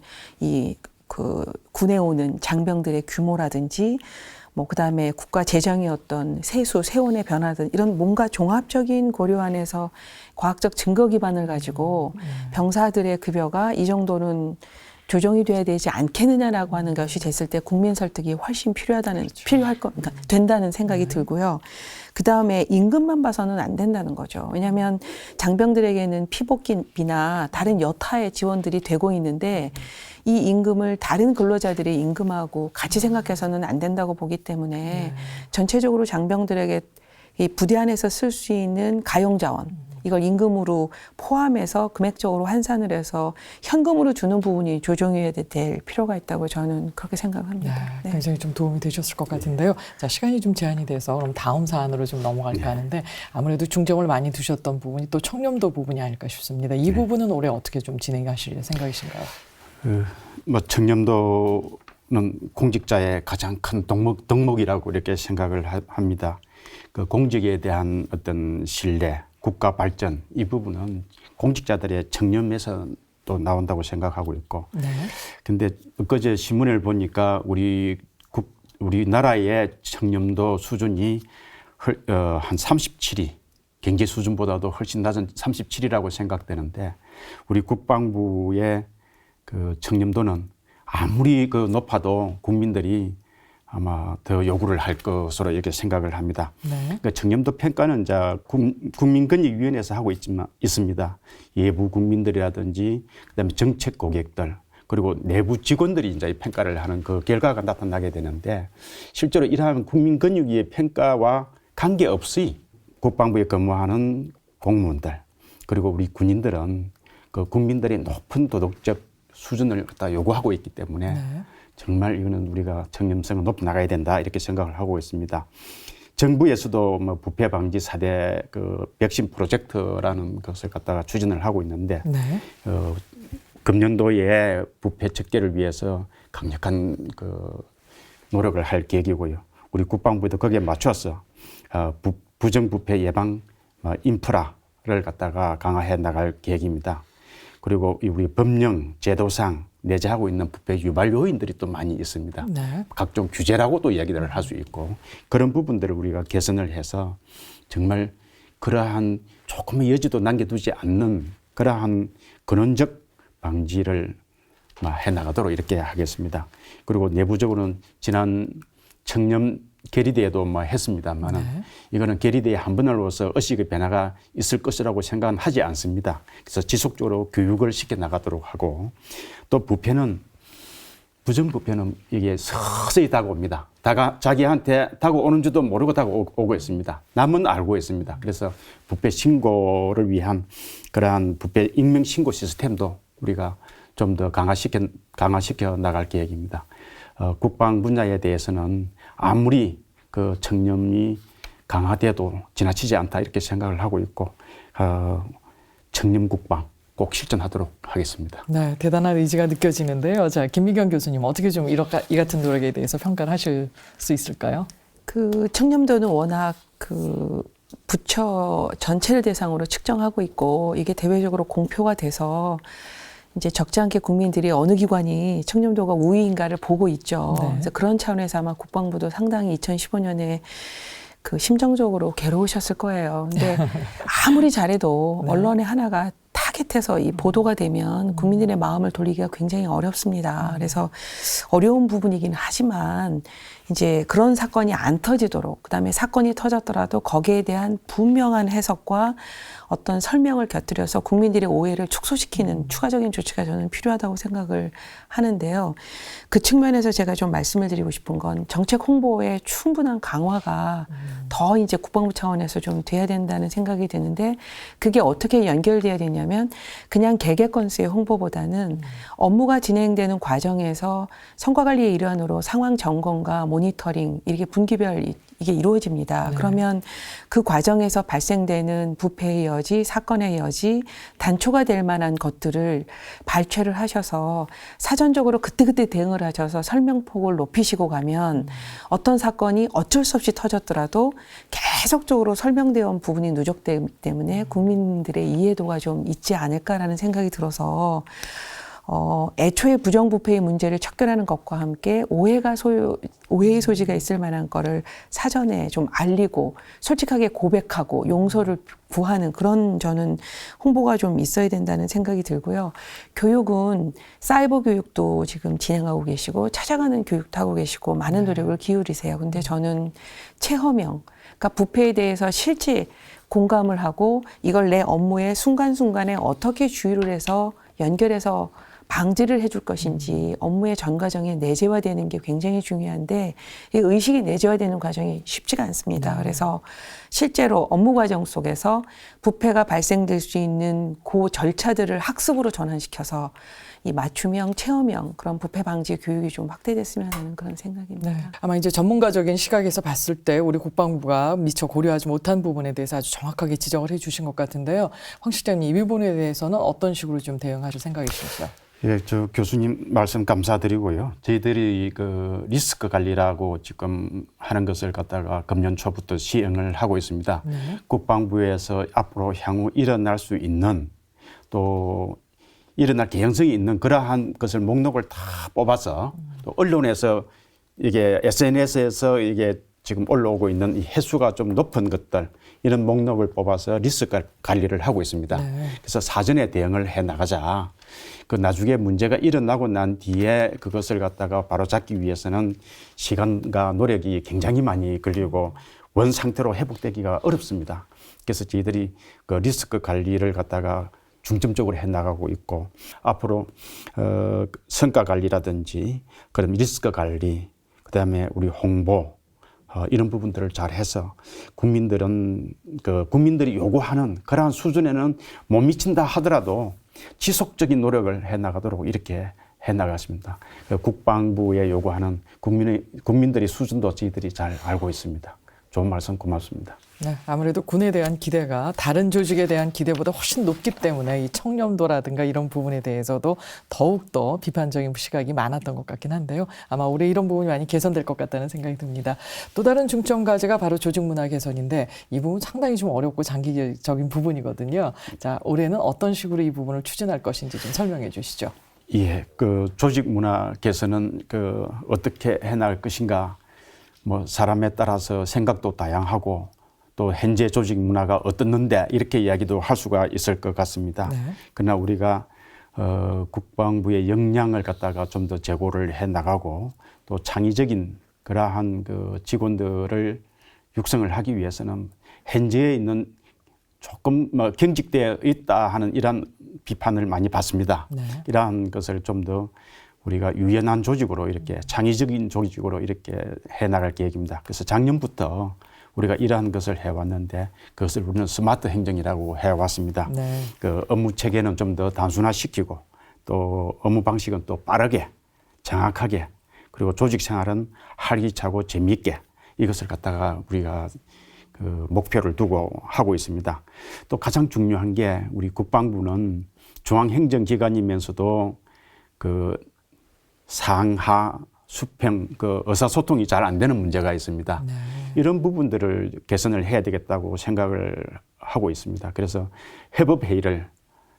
[SPEAKER 5] 그 군에 오는 장병들의 규모라든지 뭐 그다음에 국가 재정의 어떤 세수 세원의 변화든 이런 뭔가 종합적인 고려 안에서 과학적 증거 기반을 가지고 병사들의 급여가 이 정도는 조정이 돼야 되지 않겠느냐라고 하는 것이 됐을 때 국민 설득이 훨씬 그러니까 된다는 생각이 들고요. 그 다음에 임금만 봐서는 안 된다는 거죠. 왜냐하면 장병들에게는 피복비나 다른 여타의 지원들이 되고 있는데 이 임금을 다른 근로자들의 임금하고 같이 생각해서는 안 된다고 보기 때문에 전체적으로 장병들에게 이 부대 안에서 쓸 수 있는 가용자원 이걸 임금으로 포함해서 금액적으로 환산을 해서 현금으로 주는 부분이 조정해야 될 필요가 있다고 저는 그렇게 생각합니다.
[SPEAKER 1] 네, 굉장히 좀 도움이 되셨을 것 같은데요. 자, 시간이 좀 제한이 돼서 그럼 다음 사안으로 좀 넘어갈까 하는데 아무래도 중점을 많이 두셨던 부분이 또 청렴도 부분이 아닐까 싶습니다. 이 부분은 올해 어떻게 좀 진행하실 생각이신가요?
[SPEAKER 3] 뭐 청렴도는 공직자의 가장 큰 덕목이라고 이렇게 생각을 합니다. 그 공직에 대한 어떤 신뢰, 국가 발전 이 부분은 공직자들의 청렴에서 또 나온다고 생각하고 있고. 근데 엊그제 신문을 보니까 우리나라의 청렴도 수준이 한 37위, 경제 수준보다도 훨씬 낮은 37위라고 생각되는데 우리 국방부의 그 청렴도는 아무리 그 높아도 국민들이 아마 더 요구를 할 것으로 이렇게 생각을 합니다. 그러니까 청렴도 평가는 이제 국민권익위원회에서 하고 있습니다. 예부 국민들이라든지 그다음에 정책 고객들 그리고 내부 직원들이 이제 평가를 하는 그 결과가 나타나게 되는데 실제로 이러한 국민권익위의 평가와 관계없이 국방부에 근무하는 공무원들 그리고 우리 군인들은 그 국민들이 높은 도덕적 수준을 갖다 요구하고 있기 때문에 정말 이거는 우리가 청렴성을 높여 나가야 된다 이렇게 생각을 하고 있습니다. 정부에서도 뭐 부패 방지 4대 그 백신 프로젝트라는 것을 갖다가 추진을 하고 있는데 금년도에 부패 척결을 위해서 강력한 그 노력을 할 계획이고요. 우리 국방부도 거기에 맞춰서 부정부패 예방 인프라를 갖다가 강화해 나갈 계획입니다. 그리고 우리 법령 제도상 내재하고 있는 부패 유발 요인들이 또 많이 있습니다. 각종 규제라고 또 이야기를 할 수 있고 그런 부분들을 우리가 개선을 해서 정말 그러한 조금의 여지도 남겨두지 않는 그러한 근원적 방지를 해나가도록 이렇게 하겠습니다. 그리고 내부적으로는 지난 청렴 계리대회도 했습니다만은 이거는 계리대회 한 번으로서 의식의 변화가 있을 것이라고 생각은 하지 않습니다. 그래서 지속적으로 교육을 시켜 나가도록 하고 또 부패는 부정부패는 이게 서서히 다가옵니다. 자기한테 다가오는 줄도 모르고 다가오고 있습니다. 남은 알고 있습니다. 그래서 부패 신고를 위한 그러한 부패 익명 신고 시스템도 우리가 좀 더 강화시켜 나갈 계획입니다. 국방 분야에 대해서는 아무리 그 청렴이 강화돼도 지나치지 않다 이렇게 생각을 하고 있고 청렴 국방 꼭 실천하도록 하겠습니다.
[SPEAKER 1] 네, 대단한 의지가 느껴지는데요. 자, 김미경 교수님 어떻게 좀 이 같은 노력에 대해서 평가를 하실 수 있을까요?
[SPEAKER 5] 그 청렴도는 워낙 그 부처 전체를 대상으로 측정하고 있고 이게 대외적으로 공표가 돼서 이제 적지 않게 국민들이 어느 기관이 청렴도가 우위인가를 보고 있죠.
[SPEAKER 1] 네.
[SPEAKER 5] 그래서 그런 차원에서 아마 국방부도 상당히 2015년에 그 심정적으로 괴로우셨을 거예요. 근데 아무리 잘해도
[SPEAKER 1] 네.
[SPEAKER 5] 언론의 하나가 타겟해서 이 보도가 되면 국민들의 마음을 돌리기가 굉장히 어렵습니다. 그래서 어려운 부분이긴 하지만 이제 그런 사건이 안 터지도록 그다음에 사건이 터졌더라도 거기에 대한 분명한 해석과 어떤 설명을 곁들여서 국민들의 오해를 축소시키는 추가적인 조치가 저는 필요하다고 생각을 하는데요. 그 측면에서 제가 좀 말씀을 드리고 싶은 건 정책 홍보의 충분한 강화가 더 이제 국방부 차원에서 좀 돼야 된다는 생각이 드는데 그게 어떻게 연결돼야 되냐면 그냥 개개 건수의 홍보보다는 업무가 진행되는 과정에서 성과관리의 일환으로 상황 점검과 모니터링 이렇게 분기별 이게 이루어집니다.
[SPEAKER 1] 네.
[SPEAKER 5] 그러면 그 과정에서 발생되는 부패의 여지, 사건의 여지, 단초가 될 만한 것들을 발췌를 하셔서 사전적으로 그때그때 대응을 하셔서 설명폭을 높이시고 가면 어떤 사건이 어쩔 수 없이 터졌더라도 계속적으로 설명되어 온 부분이 누적되기 때문에 국민들의 이해도가 좀 있지 않을까라는 생각이 들어서 애초에 부정부패의 문제를 척결하는 것과 함께 오해의 소지가 있을 만한 거를 사전에 좀 알리고 솔직하게 고백하고 용서를 구하는 그런 저는 홍보가 좀 있어야 된다는 생각이 들고요. 교육은 사이버 교육도 지금 진행하고 계시고 찾아가는 교육도 하고 계시고 많은 노력을 기울이세요. 근데 저는 체험형, 그러니까 부패에 대해서 실제 공감을 하고 이걸 내 업무의 순간순간에 어떻게 주의를 해서 연결해서 방지를 해줄 것인지 업무의 전 과정에 내재화되는 게 굉장히 중요한데 이 의식이 내재화되는 과정이 쉽지가 않습니다. 그래서 실제로 업무 과정 속에서 부패가 발생될 수 있는 그 절차들을 학습으로 전환시켜서 이 맞춤형, 체험형 그런 부패 방지 교육이 좀 확대됐으면 하는 그런 생각입니다.
[SPEAKER 1] 네. 아마 이제 전문가적인 시각에서 봤을 때 우리 국방부가 미처 고려하지 못한 부분에 대해서 아주 정확하게 지적을 해 주신 것 같은데요. 황 실장님, 이 부분에 대해서는 어떤 식으로 좀 대응하실 생각이십니까?
[SPEAKER 3] 예, 저 교수님 말씀 감사드리고요. 저희들이 그 리스크 관리라고 지금 하는 것을 갖다가 금년 초부터 시행을 하고 있습니다.
[SPEAKER 1] 네.
[SPEAKER 3] 국방부에서 앞으로 향후 일어날 수 있는 또 일어날 개연성이 있는 그러한 것을 목록을 다 뽑아서 또 언론에서 이게 SNS에서 이게 지금 올라오고 있는 이 횟수가 좀 높은 것들 이런 목록을 뽑아서 리스크 관리를 하고 있습니다.
[SPEAKER 1] 네.
[SPEAKER 3] 그래서 사전에 대응을 해 나가자. 그 나중에 문제가 일어나고 난 뒤에 그것을 갖다가 바로잡기 위해서는 시간과 노력이 굉장히 많이 걸리고 원 상태로 회복되기가 어렵습니다. 그래서 저희들이 그 리스크 관리를 갖다가 중점적으로 해 나가고 있고 앞으로 성과 관리라든지 그런 리스크 관리 그다음에 우리 홍보 이런 부분들을 잘 해서 국민들이 요구하는 그러한 수준에는 못 미친다 하더라도 지속적인 노력을 해 나가도록 이렇게 해 나갔습니다. 국방부에 요구하는 국민들의 수준도 저희들이 잘 알고 있습니다. 좋은 말씀 고맙습니다.
[SPEAKER 1] 네, 아무래도 군에 대한 기대가 다른 조직에 대한 기대보다 훨씬 높기 때문에 이 청렴도라든가 이런 부분에 대해서도 더욱더 비판적인 시각이 많았던 것 같긴 한데요. 아마 올해 이런 부분이 많이 개선될 것 같다는 생각이 듭니다. 또 다른 중점 과제가 바로 조직 문화 개선인데 이 부분 상당히 좀 어렵고 장기적인 부분이거든요. 자, 올해는 어떤 식으로 이 부분을 추진할 것인지 좀 설명해 주시죠.
[SPEAKER 3] 예, 그 조직 문화 개선은 어떻게 해 나갈 것인가 뭐 사람에 따라서 생각도 다양하고 또 현재 조직 문화가 어떻는데 이렇게 이야기도 할 수가 있을 것 같습니다.
[SPEAKER 1] 네.
[SPEAKER 3] 그러나 우리가 국방부의 역량을 갖다가 좀 더 제고를 해 나가고 또 창의적인 그러한 그 직원들을 육성을 하기 위해서는 현재에 있는 조금 경직되어 있다 하는 이러한 비판을 많이 받습니다.
[SPEAKER 1] 네.
[SPEAKER 3] 이러한 것을 좀 더 우리가 유연한 조직으로 이렇게 창의적인 조직으로 이렇게 해나갈 계획입니다. 그래서 작년부터 우리가 이러한 것을 해왔는데 그것을 우리는 스마트 행정이라고 해왔습니다.
[SPEAKER 1] 네.
[SPEAKER 3] 그 업무 체계는 좀 더 단순화시키고 또 업무 방식은 또 빠르게 정확하게 그리고 조직 생활은 활기차고 재미있게 이것을 갖다가 우리가 그 목표를 두고 하고 있습니다. 또 가장 중요한 게 우리 국방부는 중앙행정기관이면서도 그 상하 수평 그 의사소통이 잘 안 되는 문제가 있습니다.
[SPEAKER 1] 네.
[SPEAKER 3] 이런 부분들을 개선을 해야 되겠다고 생각을 하고 있습니다. 그래서 협업 회의를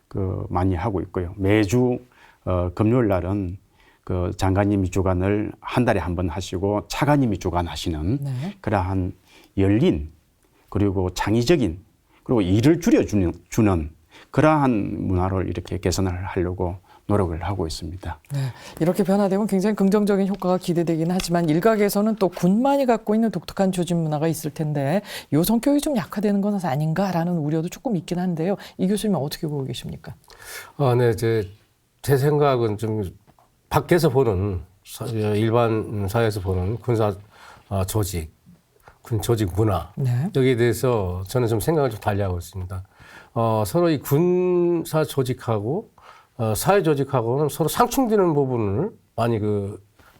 [SPEAKER 3] 그 많이 하고 있고요. 매주 금요일 날은 그 장관님이 주관을 한 달에 한 번 하시고 차관님이 주관하시는
[SPEAKER 1] 네.
[SPEAKER 3] 그러한 열린 그리고 창의적인 그리고 일을 줄여주는 그러한 문화를 이렇게 개선을 하려고 노력을 하고 있습니다.
[SPEAKER 1] 네. 이렇게 변화되면 굉장히 긍정적인 효과가 기대되긴 하지만 일각에서는 또 군만이 갖고 있는 독특한 조직 문화가 있을 텐데 여성 교육이 좀 약화되는 건 아닌가라는 우려도 조금 있긴 한데요. 이 교수님은 어떻게 보고 계십니까?
[SPEAKER 4] 네, 제 생각은 좀 밖에서 보는 일반 사회에서 보는 군사 조직, 군 조직 문화
[SPEAKER 1] 네.
[SPEAKER 4] 여기에 대해서 저는 좀 생각을 좀 달리하고 있습니다. 서로 이 군사 조직하고 사회 조직하고는 서로 상충되는 부분을 많이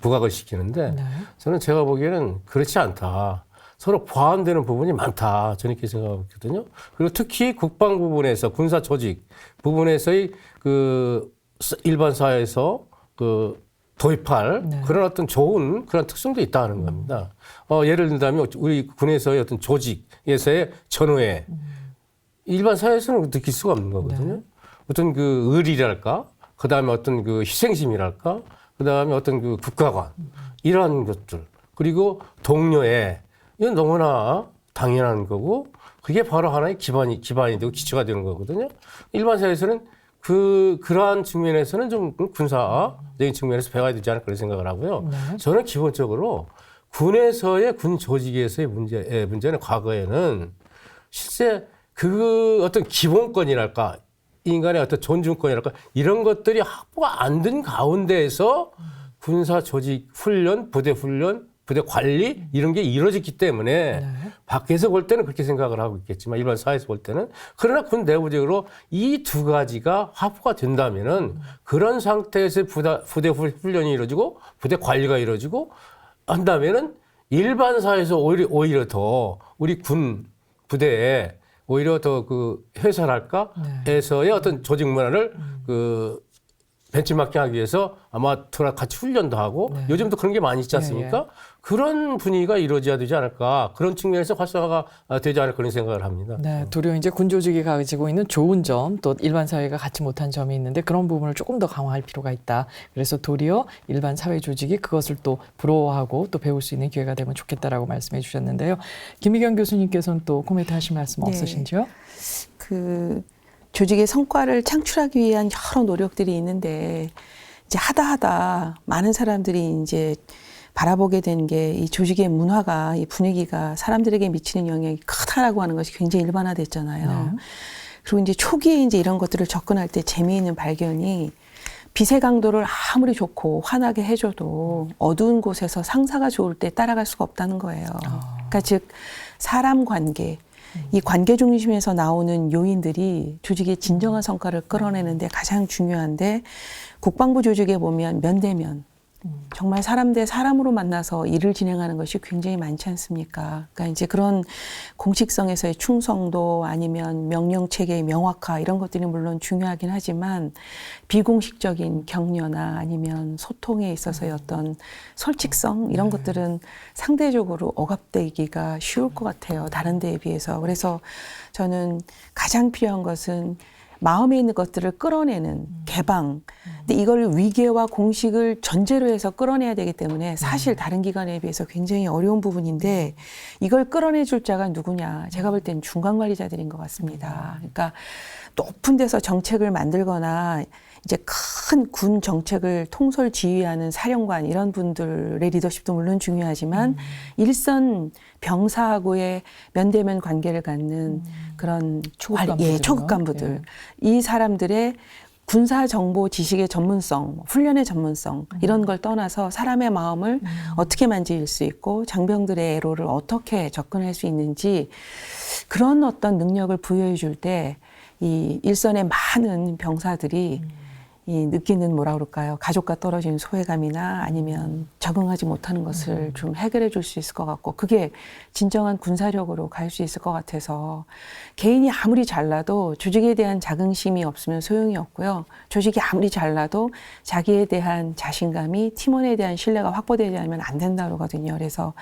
[SPEAKER 4] 부각을 시키는데
[SPEAKER 1] 네.
[SPEAKER 4] 저는 제가 보기에는 그렇지 않다. 서로 보완되는 부분이 많다. 저는 이렇게 생각하고 있거든요. 그리고 특히 국방 부분에서 군사 조직 부분에서의 일반 사회에서 도입할
[SPEAKER 1] 네.
[SPEAKER 4] 그런 어떤 좋은 그런 특성도 있다는 겁니다. 예를 든다면 우리 군에서의 어떤 조직에서의 전후에 일반 사회에서는 느낄 수가 없는 거거든요.
[SPEAKER 1] 네.
[SPEAKER 4] 어떤 의리랄까, 그 다음에 어떤 희생심이랄까, 그 다음에 어떤 국가관, 이러한 것들, 그리고 동료애, 이건 너무나 당연한 거고, 그게 바로 하나의 기반이 되고 기초가 되는 거거든요. 일반 사회에서는 그러한 측면에서는 좀 군사적인 측면에서 배워야 되지 않을까 그런 생각을 하고요.
[SPEAKER 1] 네.
[SPEAKER 4] 저는 기본적으로 군에서의 군 조직에서의 문제는 과거에는 실제 어떤 기본권이랄까, 인간의 어떤 존중권이랄까, 이런 것들이 확보가 안 된 가운데에서 군사 조직 훈련, 부대 관리, 이런 게 이루어졌기 때문에
[SPEAKER 1] 네.
[SPEAKER 4] 밖에서 볼 때는 그렇게 생각을 하고 있겠지만 일반 사회에서 볼 때는 그러나 군 내부적으로 이 두 가지가 확보가 된다면은 그런 상태에서 부대 훈련이 이루어지고 부대 관리가 이루어지고 한다면은 일반 사회에서 오히려 더 우리 군 부대에 오히려 더 회사랄까? 에서의 어떤 조직 문화를 벤치마킹하기 위해서 아마 같이 훈련도 하고
[SPEAKER 1] 네.
[SPEAKER 4] 요즘도 그런 게 많이 있지 않습니까?
[SPEAKER 1] 예, 예.
[SPEAKER 4] 그런 분위기가 이루어져야 되지 않을까. 그런 측면에서 활성화가 되지 않을까 그런 생각을 합니다.
[SPEAKER 1] 네, 도리어 이제 군 조직이 가지고 있는 좋은 점, 또 일반 사회가 갖지 못한 점이 있는데 그런 부분을 조금 더 강화할 필요가 있다. 그래서 도리어 일반 사회 조직이 그것을 또 부러워하고 또 배울 수 있는 기회가 되면 좋겠다라고 말씀해 주셨는데요. 김희경 교수님께서는 또 코멘트 하실 말씀
[SPEAKER 5] 네.
[SPEAKER 1] 없으신지요?
[SPEAKER 5] 조직의 성과를 창출하기 위한 여러 노력들이 있는데 이제 하다 많은 사람들이 이제 바라보게 된 게 이 조직의 문화가 이 분위기가 사람들에게 미치는 영향이 크다라고 하는 것이 굉장히 일반화됐잖아요.
[SPEAKER 1] 네.
[SPEAKER 5] 그리고 이제 초기에 이제 이런 것들을 접근할 때 재미있는 발견이 빛의 강도를 아무리 좋고 환하게 해줘도 어두운 곳에서 상사가 좋을 때 따라갈 수가 없다는 거예요. 그러니까 즉 사람 관계, 이 관계 중심에서 나오는 요인들이 조직의 진정한 성과를 끌어내는데 가장 중요한데 국방부 조직에 보면 면대면 정말 사람 대 사람으로 만나서 일을 진행하는 것이 굉장히 많지 않습니까? 그러니까 이제 그런 공식성에서의 충성도 아니면 명령 체계의 명확화 이런 것들이 물론 중요하긴 하지만 비공식적인 격려나 아니면 소통에 있어서의 어떤 솔직성 이런 것들은 상대적으로 억압되기가 쉬울 것 같아요. 다른 데에 비해서. 그래서 저는 가장 필요한 것은 마음에 있는 것들을 끌어내는 개방. 근데 이걸 위계와 공식을 전제로 해서 끌어내야 되기 때문에 사실 다른 기관에 비해서 굉장히 어려운 부분인데 이걸 끌어내줄 자가 누구냐. 제가 볼 때는 중간관리자들인 것 같습니다. 그러니까 높은 데서 정책을 만들거나 이제 큰 군 정책을 통솔 지휘하는 사령관 이런 분들의 리더십도 물론 중요하지만 일선 병사하고의 면대면 관계를 갖는 그런
[SPEAKER 1] 초급 간부들이요.
[SPEAKER 5] 초급 간부들 이 사람들의 군사 정보 지식의 전문성, 훈련의 전문성 이런 걸 떠나서 사람의 마음을 어떻게 만질 수 있고 장병들의 애로를 어떻게 접근할 수 있는지 그런 어떤 능력을 부여해 줄 때 이 일선의 많은 병사들이 이 느끼는 뭐라 그럴까요? 가족과 떨어진 소외감이나 아니면 적응하지 못하는 것을 좀 해결해 줄 수 있을 것 같고 그게 진정한 군사력으로 갈 수 있을 것 같아서 개인이 아무리 잘나도 조직에 대한 자긍심이 없으면 소용이 없고요. 조직이 아무리 잘나도 자기에 대한 자신감이 팀원에 대한 신뢰가 확보되지 않으면 안 된다고 하거든요. 그래서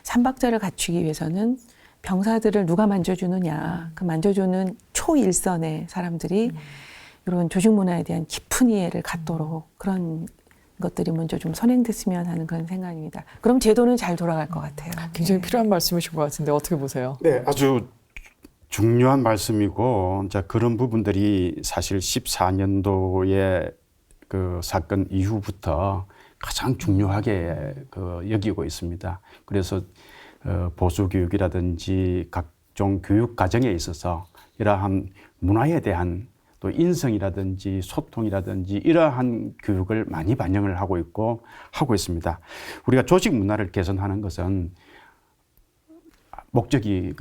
[SPEAKER 5] 삼박자를 갖추기 위해서는 병사들을 누가 만져주느냐, 그 만져주는 초일선의 사람들이 이런 조직 문화에 대한 깊은 이해를 갖도록 그런 것들이 먼저 좀 선행됐으면 하는 그런 생각입니다. 그럼 제도는 잘 돌아갈 것 같아요.
[SPEAKER 1] 굉장히 필요한 말씀이신 것 같은데 어떻게 보세요?
[SPEAKER 3] 네, 아주 중요한 말씀이고 이제 그런 부분들이 사실 14년도의 그 사건 이후부터 가장 중요하게 여기고 있습니다. 그래서 보수 교육이라든지 각종 교육 과정에 있어서 이러한 문화에 대한 또 인성이라든지 소통이라든지 이러한 교육을 많이 반영을 하고 있습니다. 우리가 조직 문화를 개선하는 것은 목적이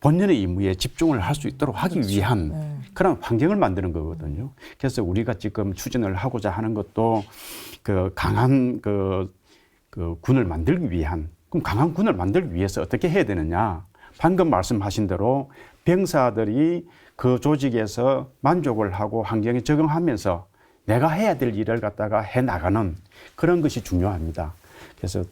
[SPEAKER 3] 본연의 임무에 집중을 할 수 있도록 하기 위한 그런 환경을 만드는 거거든요. 그래서 우리가 지금 추진을 하고자 하는 것도 강한 군을 만들기 위한, 그럼 강한 군을 만들기 위해서 어떻게 해야 되느냐? 방금 말씀하신 대로 병사들이 그 조직에서 만족을 하고 환경에 적응하면서 내가 해야 될 일을 갖다가 해 나가는 그런 것이 중요합니다. 그래서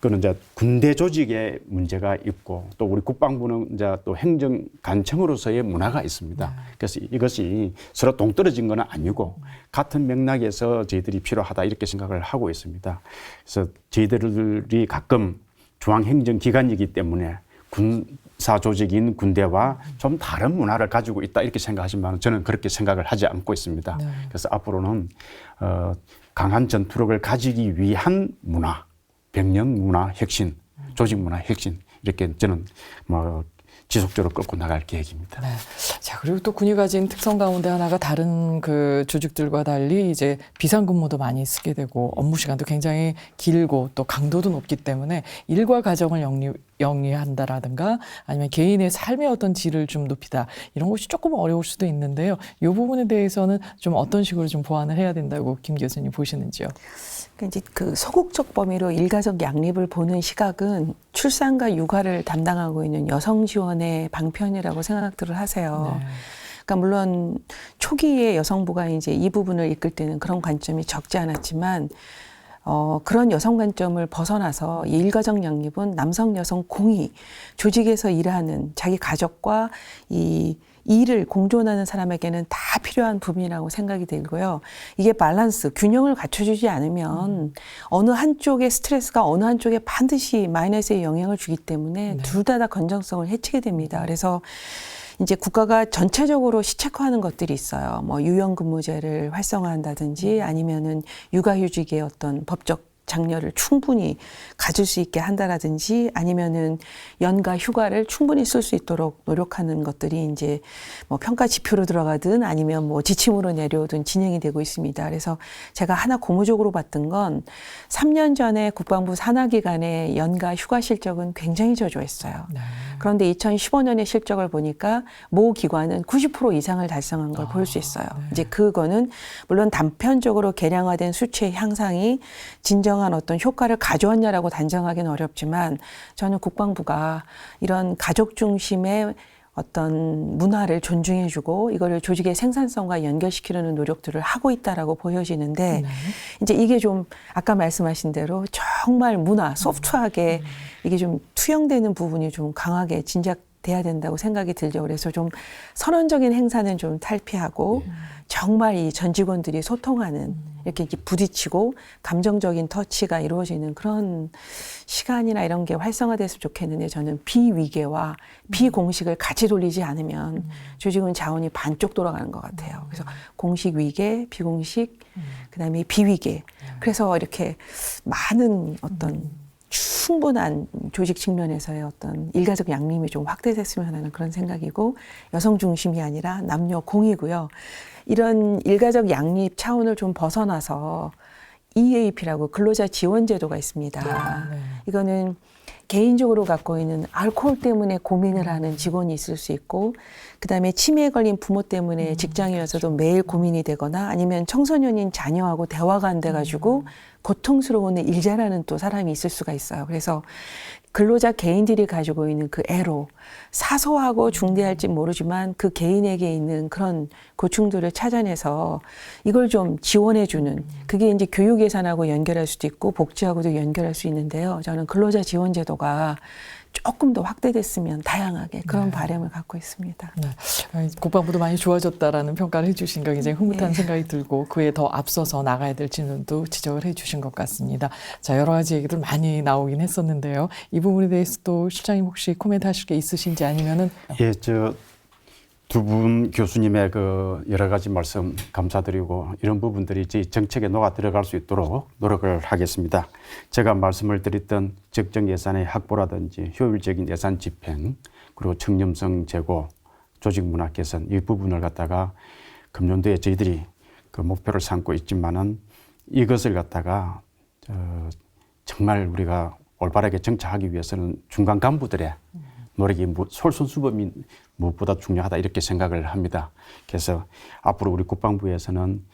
[SPEAKER 3] 그는 이제 군대 조직에 문제가 있고 또 우리 국방부는 이제 또 행정관청으로서의 문화가 있습니다. 그래서 이것이 서로 동떨어진 건 아니고 같은 맥락에서 저희들이 필요하다 이렇게 생각을 하고 있습니다. 그래서 저희들이 가끔 중앙행정기관이기 때문에 군사 조직인 군대와 좀 다른 문화를 가지고 있다 이렇게 생각하지만 저는 그렇게 생각을 하지 않고 있습니다. 네. 그래서 앞으로는 강한 전투력을 가지기 위한 문화, 병력 문화 혁신, 조직 문화 혁신 이렇게 저는 지속적으로 끌고 나갈 계획입니다.
[SPEAKER 1] 네. 자, 그리고 또 군이 가진 특성 가운데 하나가 다른 그 조직들과 달리 이제 비상근무도 많이 쓰게 되고 업무 시간도 굉장히 길고 또 강도도 높기 때문에 일과 가정을 영위한다라든가 아니면 개인의 삶의 어떤 질을 좀 높이다 이런 것이 조금 어려울 수도 있는데요. 이 부분에 대해서는 좀 어떤 식으로 좀 보완을 해야 된다고 김 교수님 보시는지요?
[SPEAKER 5] 이제 그 소극적 범위로 일가족 양립을 보는 시각은 출산과 육아를 담당하고 있는 여성 지원의 방편이라고 생각들을 하세요. 네. 그러니까 물론 초기에 여성부가 이제 이 부분을 이끌 때는 그런 관점이 적지 않았지만 그런 여성 관점을 벗어나서 이 일가정 양립은 남성 여성 공히 조직에서 일하는 자기 가족과 이 일을 공존하는 사람에게는 다 필요한 부분이라고 생각이 들고요. 이게 밸런스, 균형을 갖춰주지 않으면 어느 한쪽의 스트레스가 어느 한쪽에 반드시 마이너스의 영향을 주기 때문에 네. 둘 다 건전성을 해치게 됩니다. 그래서 이제 국가가 전체적으로 시책화하는 것들이 있어요. 뭐 유연근무제를 활성화한다든지 아니면은 육아휴직의 어떤 법적 장려를 충분히 가질 수 있게 한다라든지 아니면은 연가 휴가를 충분히 쓸 수 있도록 노력하는 것들이 이제 뭐 평가 지표로 들어가든 아니면 뭐 지침으로 내려오든 진행이 되고 있습니다. 그래서 제가 하나 고무적으로 봤던 건 3년 전에 국방부 산하기관의 연가 휴가 실적은 굉장히 저조했어요. 네. 그런데 2015년의 실적을 보니까 모 기관은 90% 이상을 달성한 걸 볼 수 있어요. 네. 이제 그거는 물론 단편적으로 계량화된 수치의 향상이 진정한 어떤 효과를 가져왔냐라고 단정하기는 어렵지만 저는 국방부가 이런 가족 중심의 어떤 문화를 존중해주고 이거를 조직의 생산성과 연결시키려는 노력들을 하고 있다라고 보여지는데 네. 이제 이게 좀 아까 말씀하신 대로 정말 문화 소프트하게 이게 좀 투영되는 부분이 좀 강하게 진작돼야 된다고 생각이 들죠. 그래서 좀 선언적인 행사는 좀 탈피하고 정말 이 전 직원들이 소통하는 이렇게 부딪히고 감정적인 터치가 이루어지는 그런 시간이나 이런 게 활성화됐으면 좋겠는데 저는 비위계와 비공식을 같이 돌리지 않으면 조직은 자원이 반쪽 돌아가는 것 같아요. 그래서 공식 위계, 비공식, 그다음에 비위계. 그래서 이렇게 많은 어떤 충분한 조직 측면에서의 어떤 일가족 양립이 좀 확대됐으면 하는 그런 생각이고, 여성 중심이 아니라 남녀 공이고요. 이런 일가족 양립 차원을 좀 벗어나서 EAP라고 근로자 지원 제도가 있습니다. 이거는 개인적으로 갖고 있는 알코올 때문에 고민을 하는 직원이 있을 수 있고, 그다음에 치매에 걸린 부모 때문에 직장이어서도 매일 고민이 되거나, 아니면 청소년인 자녀하고 대화가 안 돼가지고 고통스러운 일 잘하는 또 사람이 있을 수가 있어요. 그래서 근로자 개인들이 가지고 있는 그 애로, 사소하고 중대할지 모르지만 그 개인에게 있는 그런 고충들을 찾아내서 이걸 좀 지원해주는, 그게 이제 교육 예산하고 연결할 수도 있고 복지하고도 연결할 수 있는데요. 저는 근로자 지원 제도가 조금 더 확대됐으면 다양하게 그런 바람을 갖고 있습니다.
[SPEAKER 1] 네. 국방부도 많이 좋아졌다라는 평가를 해주신 거 굉장히 흐뭇한 생각이 들고, 그에 더 앞서서 나가야 될지는도 지적을 해주신 것 같습니다. 자, 여러 가지 얘기들 많이 나오긴 했었는데요. 이 부분에 대해서 또 실장님 혹시 코멘트 하실 게 있으신지, 아니면은
[SPEAKER 3] 예, 두 분 교수님의 그 여러 가지 말씀 감사드리고, 이런 부분들이 저희 정책에 녹아 들어갈 수 있도록 노력을 하겠습니다. 제가 말씀을 드렸던 적정 예산의 확보라든지 효율적인 예산 집행, 그리고 청렴성 제고, 조직 문화 개선, 이 부분을 갖다가 금년도에 저희들이 그 목표를 삼고 있지만은, 이것을 갖다가 정말 우리가 올바르게 정착하기 위해서는 중간 간부들의 노력이 솔선수범이 무엇보다 중요하다, 이렇게 생각을 합니다. 그래서 앞으로 우리 국방부에서는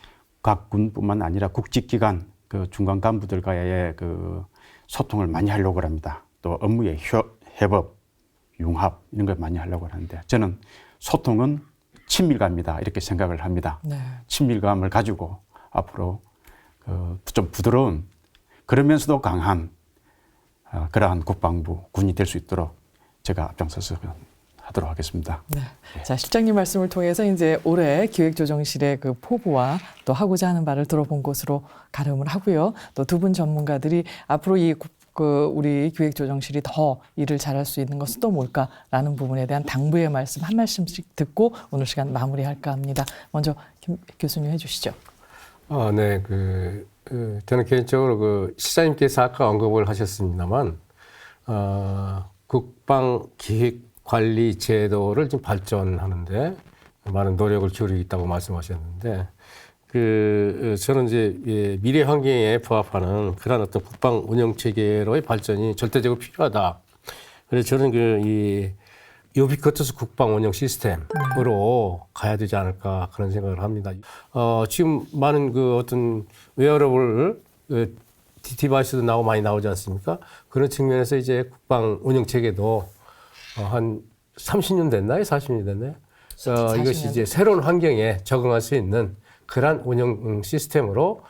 [SPEAKER 3] 각 군뿐만 아니라 국직기관 그 중간 간부들과의 그 소통을 많이 하려고 합니다. 또 업무의 협업, 융합 이런 걸 많이 하려고 하는데, 저는 소통은 친밀감이다, 이렇게 생각을 합니다.
[SPEAKER 1] 네.
[SPEAKER 3] 친밀감을 가지고 앞으로 좀 부드러운, 그러면서도 강한 그러한 국방부, 군이 될 수 있도록 제가 앞장서서 하도록 하겠습니다.
[SPEAKER 1] 네. 자, 실장님 말씀을 통해서 이제 올해 기획조정실의 그 포부와 또 하고자 하는 바를 들어본 것으로 가름을 하고요. 또 두 분 전문가들이 앞으로 우리 기획조정실이 더 일을 잘할 수 있는 것은 또 뭘까라는 부분에 대한 당부의 말씀 한 말씀씩 듣고 오늘 시간 마무리할까 합니다. 먼저 김 교수님 해주시죠.
[SPEAKER 4] 네, 저는 개인적으로 시장님께서 아까 언급을 하셨습니다만, 국방기획관리 제도를 좀 발전하는데 많은 노력을 기울이고 있다고 말씀하셨는데, 저는 이제 미래 환경에 부합하는 그런 어떤 국방 운영 체계로의 발전이 절대적으로 필요하다. 그래서 저는 이 유비쿼터스 국방 운영 시스템으로 가야 되지 않을까, 그런 생각을 합니다. 지금 많은 어떤 웨어러블 디바이스도 많이 나오지 않습니까? 그런 측면에서 이제 국방 운영 체계도 한 30년 됐나요? 40년 됐나요? 이것이 이제 새로운 환경에 적응할 수 있는 그런 운영 시스템으로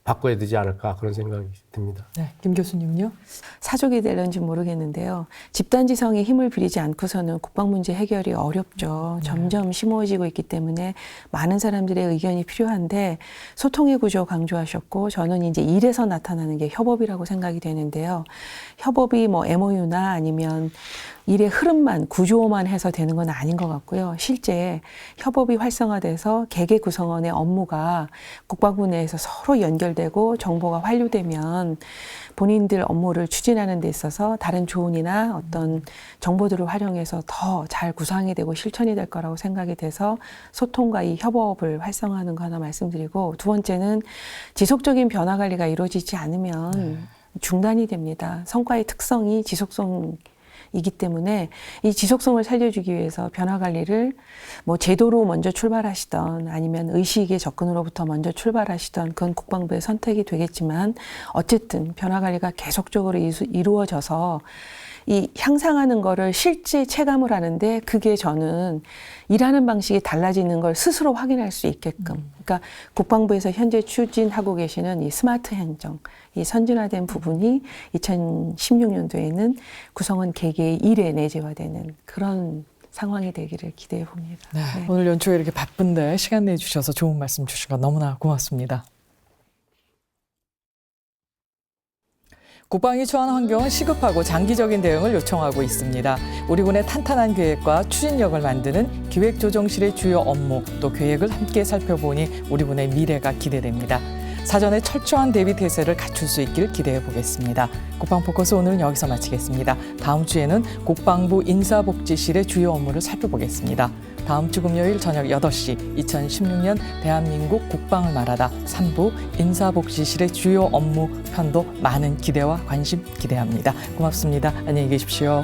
[SPEAKER 4] 바꿔야 되지 않을까, 그런 생각이 듭니다.
[SPEAKER 1] 네, 김 교수님은요?
[SPEAKER 5] 사족이 될런지 모르겠는데요. 집단지성에 힘을 빌리지 않고서는 국방 문제 해결이 어렵죠. 점점 심오해지고 있기 때문에 많은 사람들의 의견이 필요한데, 소통의 구조 강조하셨고, 저는 이제 일에서 나타나는 게 협업이라고 생각이 되는데요. 협업이 뭐 MOU나 아니면 일의 흐름만, 구조만 해서 되는 건 아닌 것 같고요. 실제 협업이 활성화돼서 개개 구성원의 업무가 국방부 내에서 서로 연결되고 정보가 환류되면 본인들 업무를 추진하는 데 있어서 다른 조언이나 어떤 정보들을 활용해서 더 잘 구상이 되고 실천이 될 거라고 생각이 돼서 소통과 이 협업을 활성화하는 거 하나 말씀드리고, 두 번째는 지속적인 변화 관리가 이루어지지 않으면 중단이 됩니다. 성과의 특성이 지속성이기 때문에 이 지속성을 살려주기 위해서 변화 관리를 뭐 제도로 먼저 출발하시던 아니면 의식의 접근으로부터 먼저 출발하시던, 그건 국방부의 선택이 되겠지만, 어쨌든 변화 관리가 계속적으로 이루어져서 이 향상하는 거를 실제 체감을 하는데, 그게 저는 일하는 방식이 달라지는 걸 스스로 확인할 수 있게끔, 그러니까 국방부에서 현재 추진하고 계시는 이 스마트 행정, 이 선진화된 부분이 2016년도에는 구성원 개개의 일에 내재화되는 그런 상황이 되기를 기대해 봅니다.
[SPEAKER 1] 네,
[SPEAKER 5] 네.
[SPEAKER 1] 오늘 연초에 이렇게 바쁜데 시간 내주셔서 좋은 말씀 주신 거 너무나 고맙습니다. 국방이 처한 환경은 시급하고 장기적인 대응을 요청하고 있습니다. 우리 군의 탄탄한 계획과 추진력을 만드는 기획조정실의 주요 업무, 또 계획을 함께 살펴보니 우리 군의 미래가 기대됩니다. 사전에 철저한 대비 태세를 갖출 수 있길 기대해 보겠습니다. 국방포커스 오늘은 여기서 마치겠습니다. 다음 주에는 국방부 인사복지실의 주요 업무를 살펴보겠습니다. 다음 주 금요일 저녁 8시 2016년 대한민국 국방을 말하다 3부 인사복지실의 주요 업무 편도 많은 기대와 관심 기대합니다. 고맙습니다. 안녕히 계십시오.